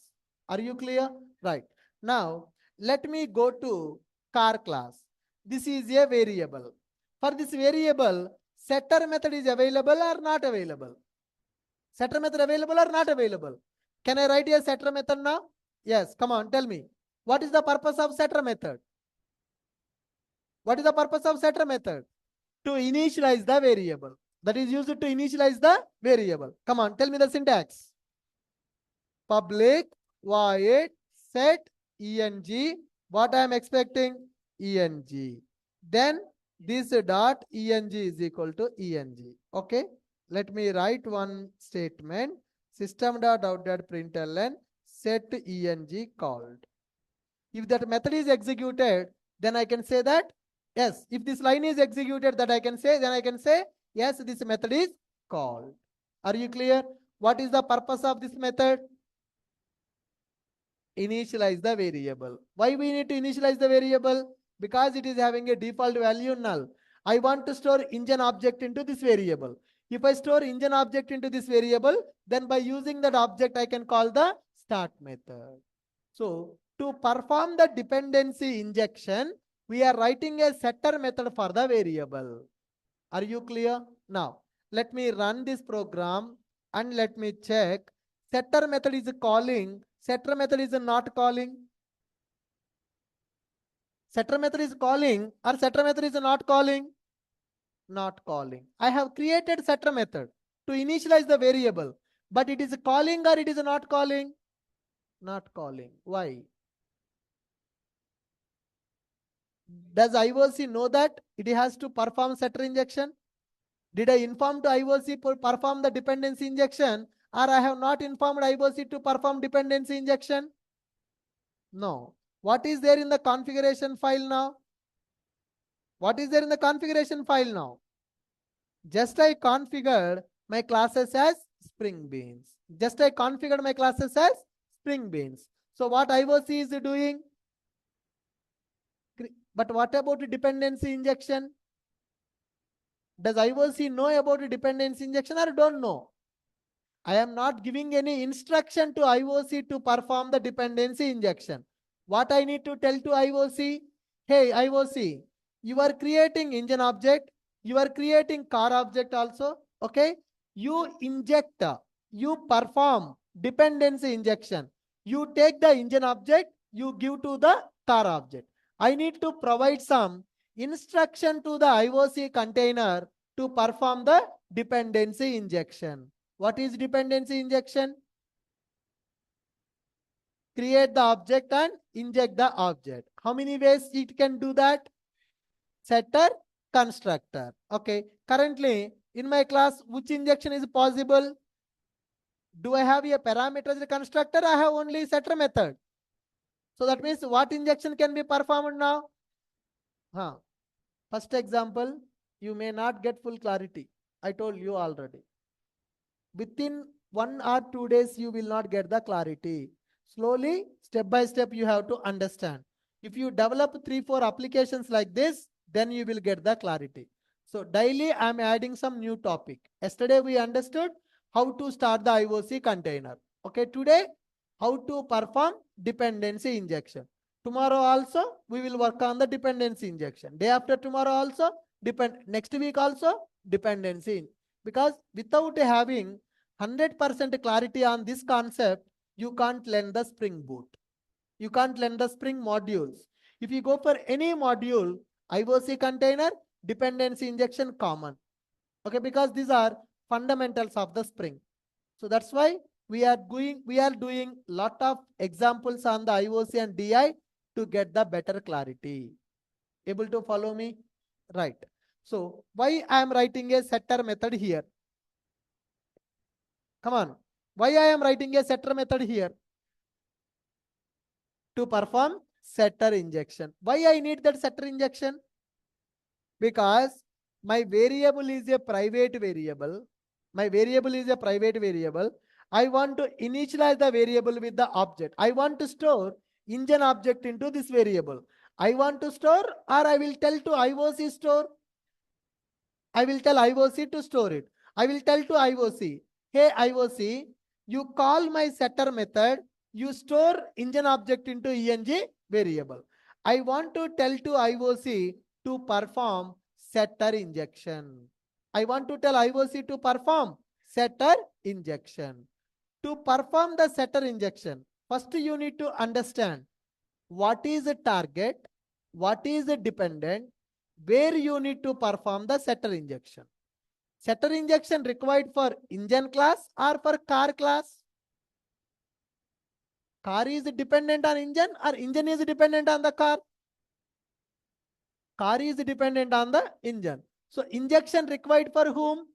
Are you clear? Right. Now, let me go to car class. This is a variable. For this variable, setter method is available or not available? Setter method available or not available? Can I write a setter method now? Yes, come on, tell me. What is the purpose of setter method? What is the purpose of setter method? To initialize the variable. That is used to initialize the variable. Come on, tell me the syntax. Public void set ENG. What I am expecting? ENG. Then this dot ENG is equal to ENG. Okay. Let me write one statement. System.out.println set ENG called. If that method is executed, then I can say that yes. If this line is executed, that I can say, then I can say yes, this method is called. Are you clear? What is the purpose of this method? Initialize the variable. Why we need to initialize the variable? Because it is having a default value null. I want to store engine object into this variable. If I store engine object into this variable, then by using that object, I can call the start method. So to perform the dependency injection, we are writing a setter method for the variable. Are you clear? Now, let me run this program and let me check. Setter method is calling. Setter method is not calling. Setter method is calling or setter method is not calling? Not calling. I have created setter method to initialize the variable, but it is calling or it is not calling? Not calling. Why? Does IOC know that it has to perform setter injection? Did I inform to IOC to perform the dependency injection, or I have not informed IOC to perform dependency injection? No. What is there in the configuration file now? What is there in the configuration file now? Just I configured my classes as Spring Beans. Just I configured my classes as Spring Beans. So what IOC is doing? But what about dependency injection? Does IOC know about a dependency injection or don't know? I am not giving any instruction to IOC to perform the dependency injection. What I need to tell to IOC? Hey, IOC, you are creating engine object. You are creating car object also. Okay. You inject, you perform dependency injection. You take the engine object, you give to the car object. I need to provide some instruction to the IOC container to perform the dependency injection. What is dependency injection? Create the object and inject the object. How many ways it can do that? Setter, constructor. Okay. Currently, in my class, which injection is possible? Do I have a parameterized constructor? I have only setter method. So that means what injection can be performed now? First example, you may not get full clarity. I told you already. Within 1 or 2 days, you will not get the clarity. Slowly, step by step, you have to understand. If you develop 3-4 applications like this, then you will get the clarity. So daily, I am adding some new topic. Yesterday, we understood how to start the IOC container. Okay, today, how to perform dependency injection. Tomorrow also, we will work on the dependency injection. Day after tomorrow also, next week also, dependency. Because without having 100% clarity on this concept, you can't learn the Spring Boot. You can't learn the Spring modules. If you go for any module, IOC container, dependency injection common. Okay, because these are fundamentals of the Spring. So that's why we are doing lot of examples on the IOC and DI to get the better clarity. Able to follow me? Right. So why I am writing a setter method here? Come on. Why I am writing a setter method here? To perform setter injection. Why I need that setter injection? Because my variable is a private variable. My variable is a private variable. I want to initialize the variable with the object. I want to store engine object into this variable. I want to store, or I will tell to IOC store. I will tell IOC to store it. I will tell to IOC, hey IOC, you call my setter method, you store engine object into eng variable. I want to tell to IOC to perform setter injection. I want to tell IOC to perform setter injection. To perform the setter injection, first you need to understand what is a target, what is a dependent, where you need to perform the setter injection. Setter injection required for engine class or for car class? Car is dependent on engine or engine is dependent on the car? Car is dependent on the engine. So injection required for whom?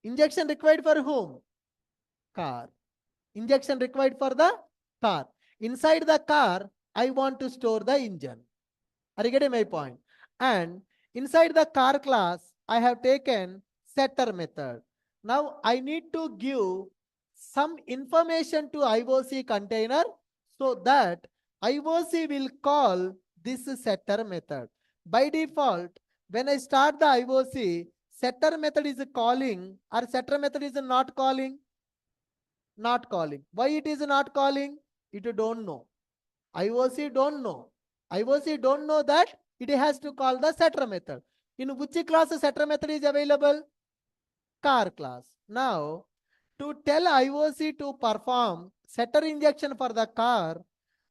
Injection required for whom? Car. Injection required for the car. Inside the car, I want to store the engine. Are you getting my point? And inside the car class, I have taken setter method. Now I need to give some information to IOC container so that IOC will call this setter method. By default, when I start the IOC, setter method is calling or setter method is not calling? Not calling. Why it is not calling? It don't know. IOC don't know. IOC don't know that it has to call the setter method. In which class the setter method is available? Car class. Now, to tell IOC to perform setter injection for the car,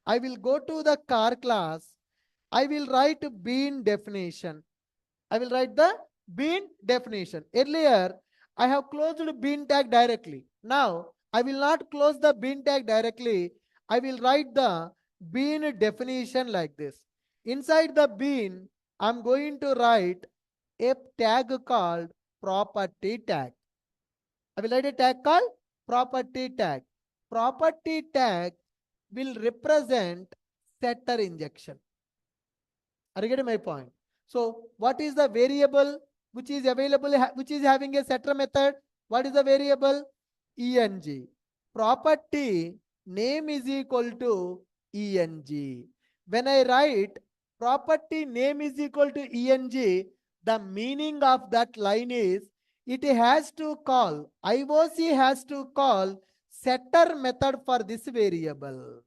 I will go to the car class. I will write bean definition. I will write the bean definition. Earlier, I have closed bean tag directly. Now, I will not close the bean tag directly. I will write the bean definition like this. Inside the bean, I'm going to write a tag called property tag. I will write a tag called property tag. Property tag will represent setter injection. Are you getting my point? So what is the variable which is available, which is having a setter method? What is the variable? ENG. Property name is equal to ENG. When I write property name is equal to ENG, The meaning of that line is it has to call, IOC has to call setter method for this variable.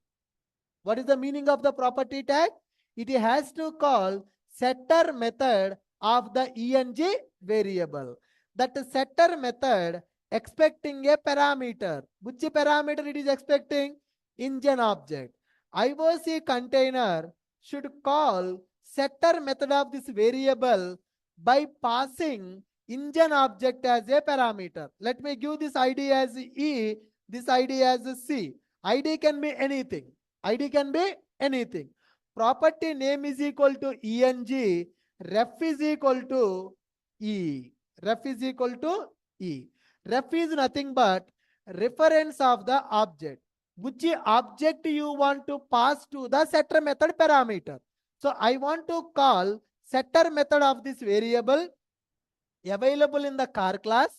What is the meaning of the property tag? It has to call setter method of the eng variable. That setter method expecting a parameter. Which parameter it is expecting? Engine object. IOC container should call setter method of this variable by passing engine object as a parameter. Let me give this ID as E, this ID as C. ID can be anything. ID can be anything. Property name is equal to eng, ref is equal to E. Ref is equal to E. Ref is nothing but reference of the object. Which object you want to pass to the setter method parameter. So I want to call setter method of this variable available in the car class.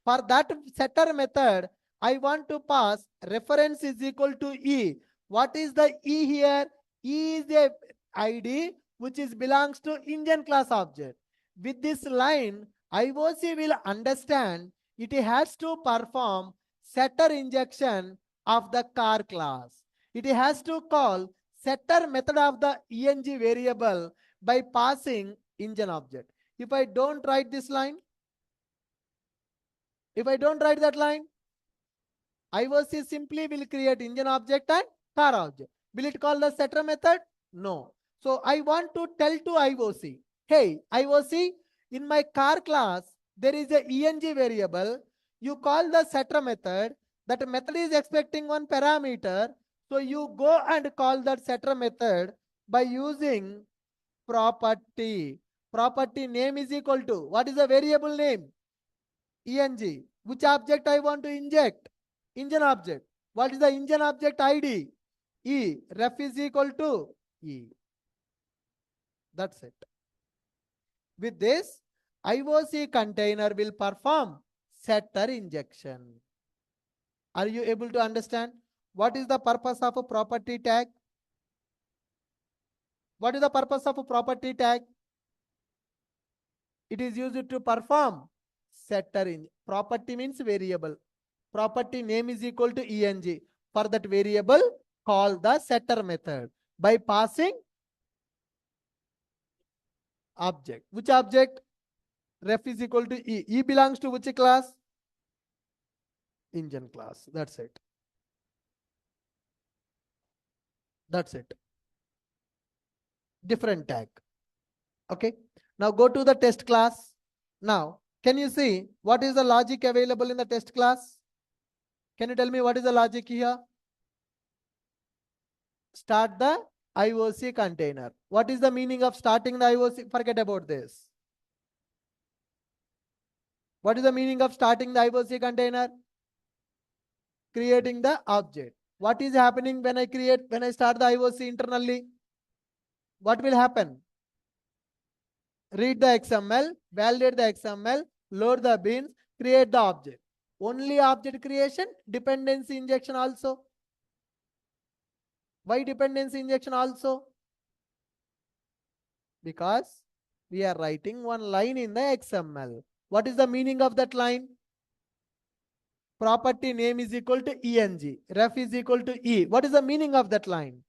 For that setter method, I want to pass reference is equal to E. What is the E here? E is a ID which is belongs to engine class object. With this line, IOC will understand it has to perform setter injection of the car class. It has to call setter method of the eng variable by passing engine object. If I don't write this line, if I don't write that line, IOC simply will create engine object and car object. Will it call the setter method? No. So I want to tell to IOC, hey, IOC, in my car class, there is a eng variable. You call the setter method. That method is expecting one parameter. So you go and call that setter method by using property. Property name is equal to, what is the variable name? eng. Which object I want to inject? Engine object. What is the engine object ID? E. Ref is equal to E. That's it. With this, IOC container will perform setter injection. Are you able to understand? What is the purpose of a property tag? What is the purpose of a property tag? It is used to perform setter in. Property means variable. Property name is equal to eng. For that variable, call the setter method by passing object. Which object? Ref is equal to E. E belongs to which class? Engine class. That's it. That's it. Different tag. Okay. Now go to the test class. Now, can you see what is the logic available in the test class? Can you tell me what is the logic here? Start the IOC container. What is the meaning of starting the IOC? Forget about this. What is the meaning of starting the IOC container? Creating the object. What is happening when I start the IOC internally? What will happen? Read the XML, validate the XML, load the beans, create the object. Only object creation, dependency injection also. Why dependency injection also? Because we are writing one line in the XML. What is the meaning of that line? Property name is equal to eng. Ref is equal to E. What is the meaning of that line?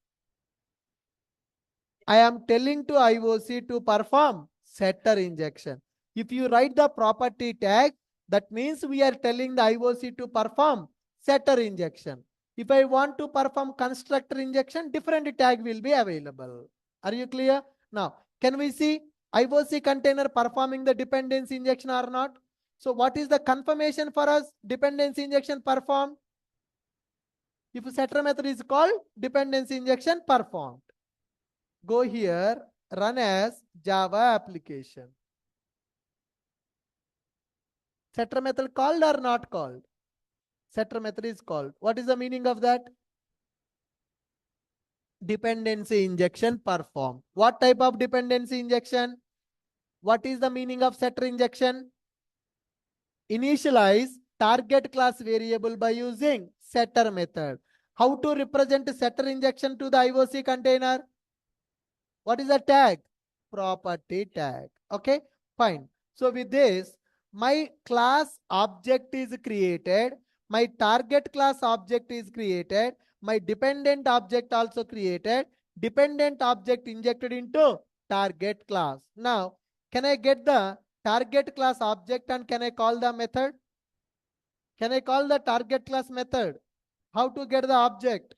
I am telling to IOC to perform setter injection. If you write the property tag, that means we are telling the IOC to perform setter injection. If I want to perform constructor injection, different tag will be available. Are you clear? Now, can we see IOC container performing the dependency injection or not? So what is the confirmation for us? Dependency injection performed. If setter method is called, dependency injection performed. Go here, run as Java application. Setter method called or not called? Setter method is called. What is the meaning of that? Dependency injection performed. What type of dependency injection? What is the meaning of setter injection? Initialize target class variable by using setter method. How to represent setter injection to the IOC container? What is the tag? Property tag. Okay. Fine. So with this, my class object is created. My target class object is created. My dependent object also created. Dependent object injected into target class. Now, can I get the target class object and can I call the method? Can I call the target class method? How to get the object?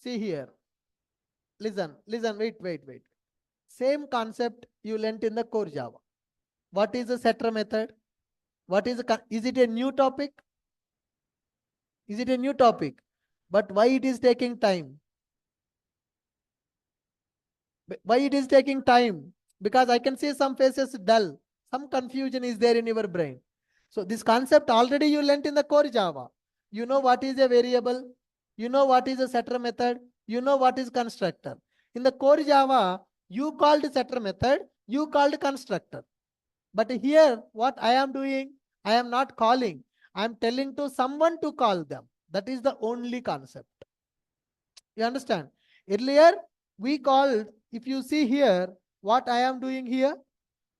See here. Listen, wait. Same concept you learnt in the core Java. What is the setter method? Is it a new topic? Is it a new topic? But why it is taking time? Why it is taking time? Because I can see some faces dull. Some confusion is there in your brain. So this concept already you learnt in the core Java. You know what is a variable. You know what is a setter method. You know what is constructor. In the core Java, you called setter method. You called constructor. But here, what I am doing, I am not calling. I am telling to someone to call them. That is the only concept. You understand? Earlier, we called, if you see here, what I am doing here,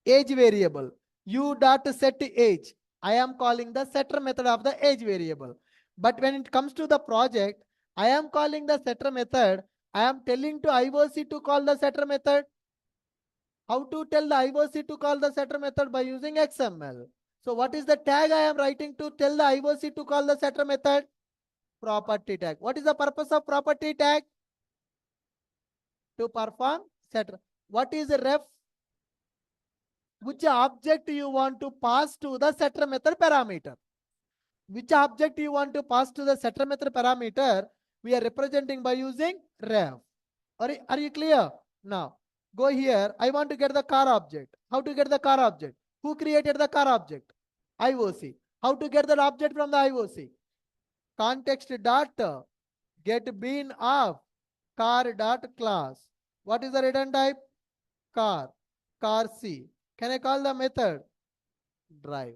age variable. U dot set age. I am calling the setter method of the age variable. But when it comes to the project, I am calling the setter method. I am telling to IOC to call the setter method. How to tell the IOC to call the setter method? By using XML. So what is the tag I am writing to tell the IOC to call the setter method? Property tag. What is the purpose of property tag? To perform setter. What is the ref? Which object you want to pass to the setter method parameter? Which object you want to pass to the setter method parameter? We are representing by using ref. Are you clear? Now, go here. I want to get the car object. How to get the car object? Who created the car object? IOC. How to get that object from the IOC? Context dot get bean of car dot class. What is the return type? Car. Car C. Can I call the method? Drive.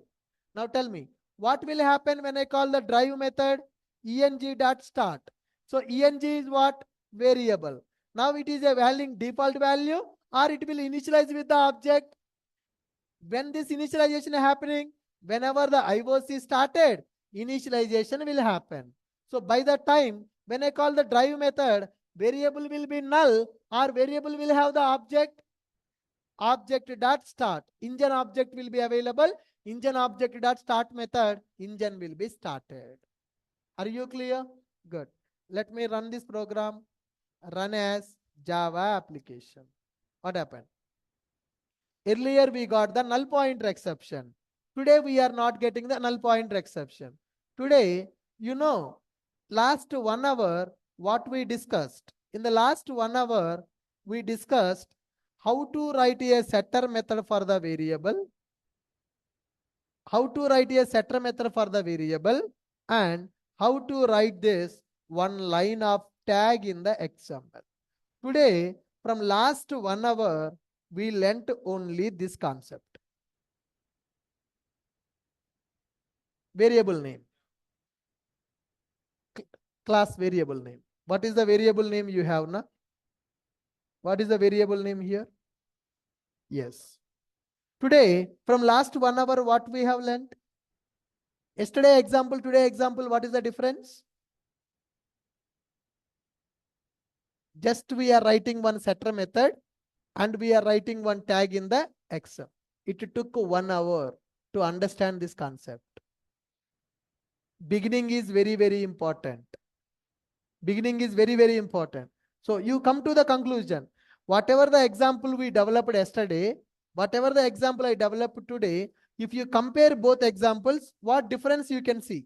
Now tell me, what will happen when I call the drive method? eng dot start. So eng is what? Variable. Now it is a value default value or it will initialize with the object. When this initialization is happening, whenever the IOC started, initialization will happen. So by the time when I call the drive method, variable will be null or variable will have the object dot start. Engine object will be available. Engine object dot start method, engine will be started. Are you clear? Good. Let me run this program. Run as Java application. What happened? Earlier we got the null pointer exception. Today we are not getting the null pointer exception. Today, last 1 hour, what we discussed. In the last 1 hour, we discussed how to write a setter method for the variable. How to write a setter method for the variable and how to write this one line of tag in the XML. Today, from last 1 hour, we learnt only this concept. Variable name. Class variable name. What is the variable name you have now? What is the variable name here? Yes. Today, from last 1 hour, what we have learnt? Yesterday example, today example, what is the difference? Just we are writing one setter method and we are writing one tag in the Excel. It took 1 hour to understand this concept. Beginning is very, very important. Beginning is very, very important. So you come to the conclusion. Whatever the example we developed yesterday, whatever the example I developed today, if you compare both examples, what difference you can see?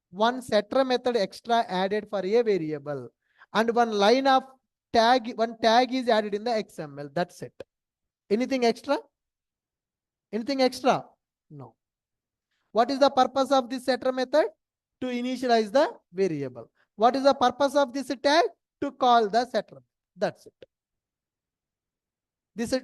One setter method extra added for a variable and one line of tag, one tag is added in the XML. That's it. Anything extra? Anything extra? No. What is the purpose of this setter method? To initialize the variable. What is the purpose of this tag? To call the setter. That's it.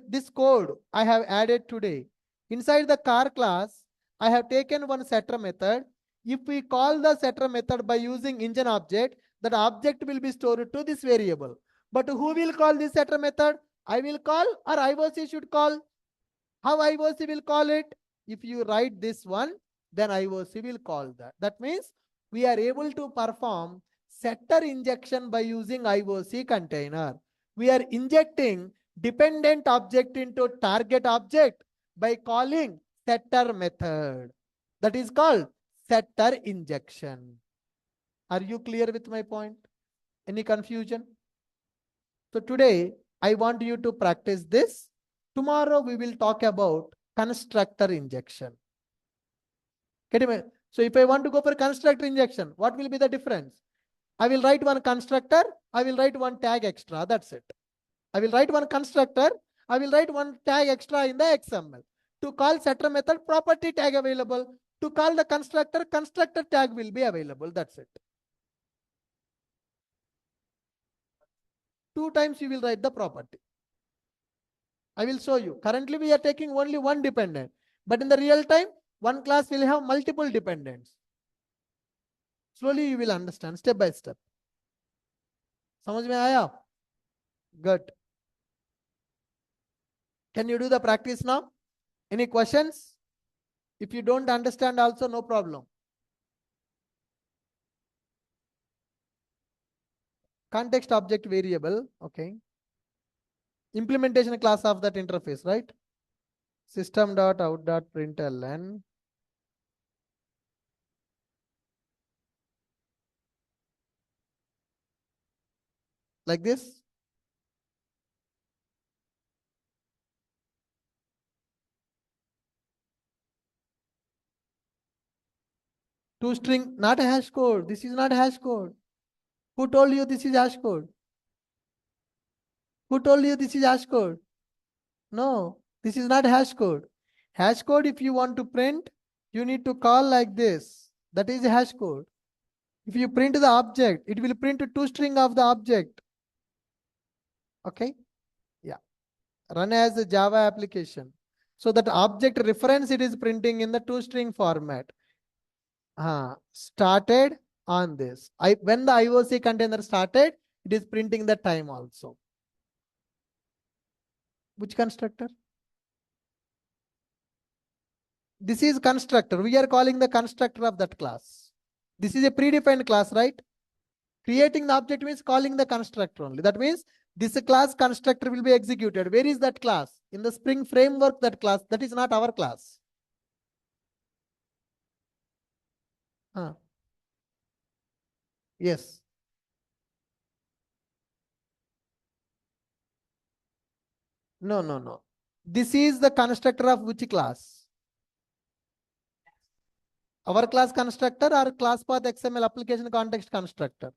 This code I have added today. Inside the car class, I have taken one setter method. If we call the setter method by using engine object, that object will be stored to this variable. But who will call this setter method? I will call or IOC should call? How IOC will call it? If you write this one, then IOC will call that. That means we are able to perform setter injection by using IOC container. We are injecting dependent object into target object by calling setter method. That is called setter injection. Are you clear with my point? Any confusion? So today I want you to practice this. Tomorrow we will talk about constructor injection. Get me? So if I want to go for constructor injection, what will be the difference? I will write one constructor, I will write one tag extra, that's it. I will write one constructor, I will write one tag extra in the XML. To call setter method, property tag available. To call the constructor, constructor tag will be available, that's it. 2 times you will write the property. I will show you. Currently we are taking only one dependent, but in the real time, one class will have multiple dependents. Slowly you will understand step by step. समझ में आया? Good. Can you do the practice now? Any questions? If you don't understand also, no problem. Context object variable, okay. Implementation class of that interface, right? System.out.println. Like this. ToString, not a hash code. This is not hash code. Who told you this is hash code? Who told you this is hash code? No, this is not hash code. Hash code, if you want to print, you need to call like this. That is a hash code. If you print the object, it will print toString of the object. Okay? Yeah. Run as a Java application. So that object reference, it is printing in the toString format. Started on this. When the IOC container started, it is printing the time also. Which constructor? This is constructor. We are calling the constructor of that class. This is a predefined class, right? Creating the object means calling the constructor only. That means this class constructor will be executed. Where is that class? In the Spring framework, that class. That is not our class. Yes. No. This is the constructor of which class? Our class constructor or class path XML application context constructor?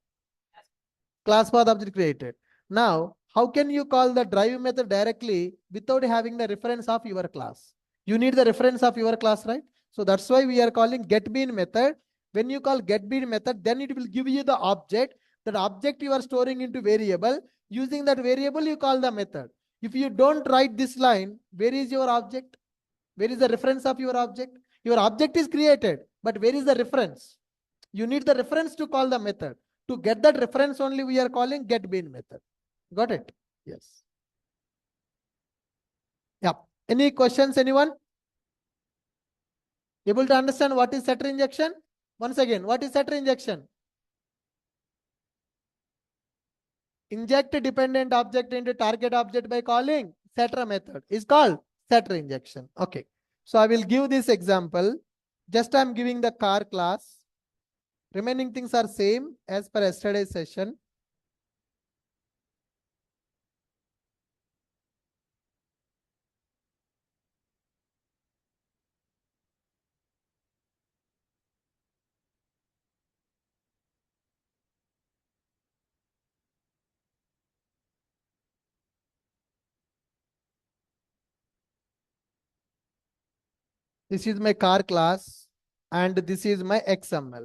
Class path object created. Now, how can you call the drive method directly without having the reference of your class? You need the reference of your class, right? So that's why we are calling getBean method. When you call getBean method, then it will give you the object. That object you are storing into variable. Using that variable, you call the method. If you don't write this line, where is your object? Where is the reference of your object? Your object is created, but where is the reference? You need the reference to call the method. To get that reference only, we are calling getBean method. Got it? Yes. Yeah. Any questions, anyone? Able to understand what is setter injection? Once again, what is setter injection? Inject a dependent object into target object by calling setter method is called setter injection. Okay. So I will give this example. Just I'm giving the car class. Remaining things are same as per yesterday's session. This is my car class and this is my XML.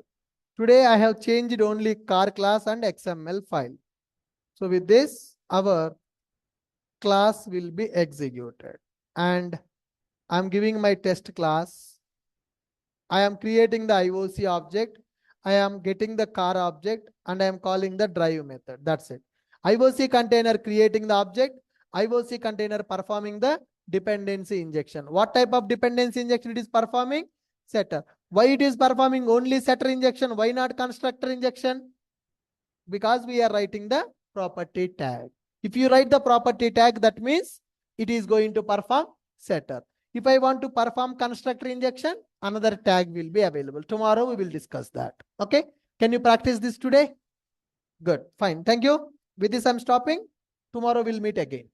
Today I have changed only car class and XML file. So with this, our class will be executed. And I'm giving my test class. I am creating the IOC object. I am getting the car object and I am calling the drive method. That's it. IOC container creating the object. IOC container performing the dependency injection. What type of dependency injection it is performing? Setter. Why it is performing only setter injection? Why not constructor injection? Because we are writing the property tag. If you write the property tag, that means it is going to perform setter. If I want to perform constructor injection, another tag will be available. Tomorrow we will discuss that. Okay. Can you practice this today? Good. Fine. Thank you. With this, I'm stopping. Tomorrow we'll meet again.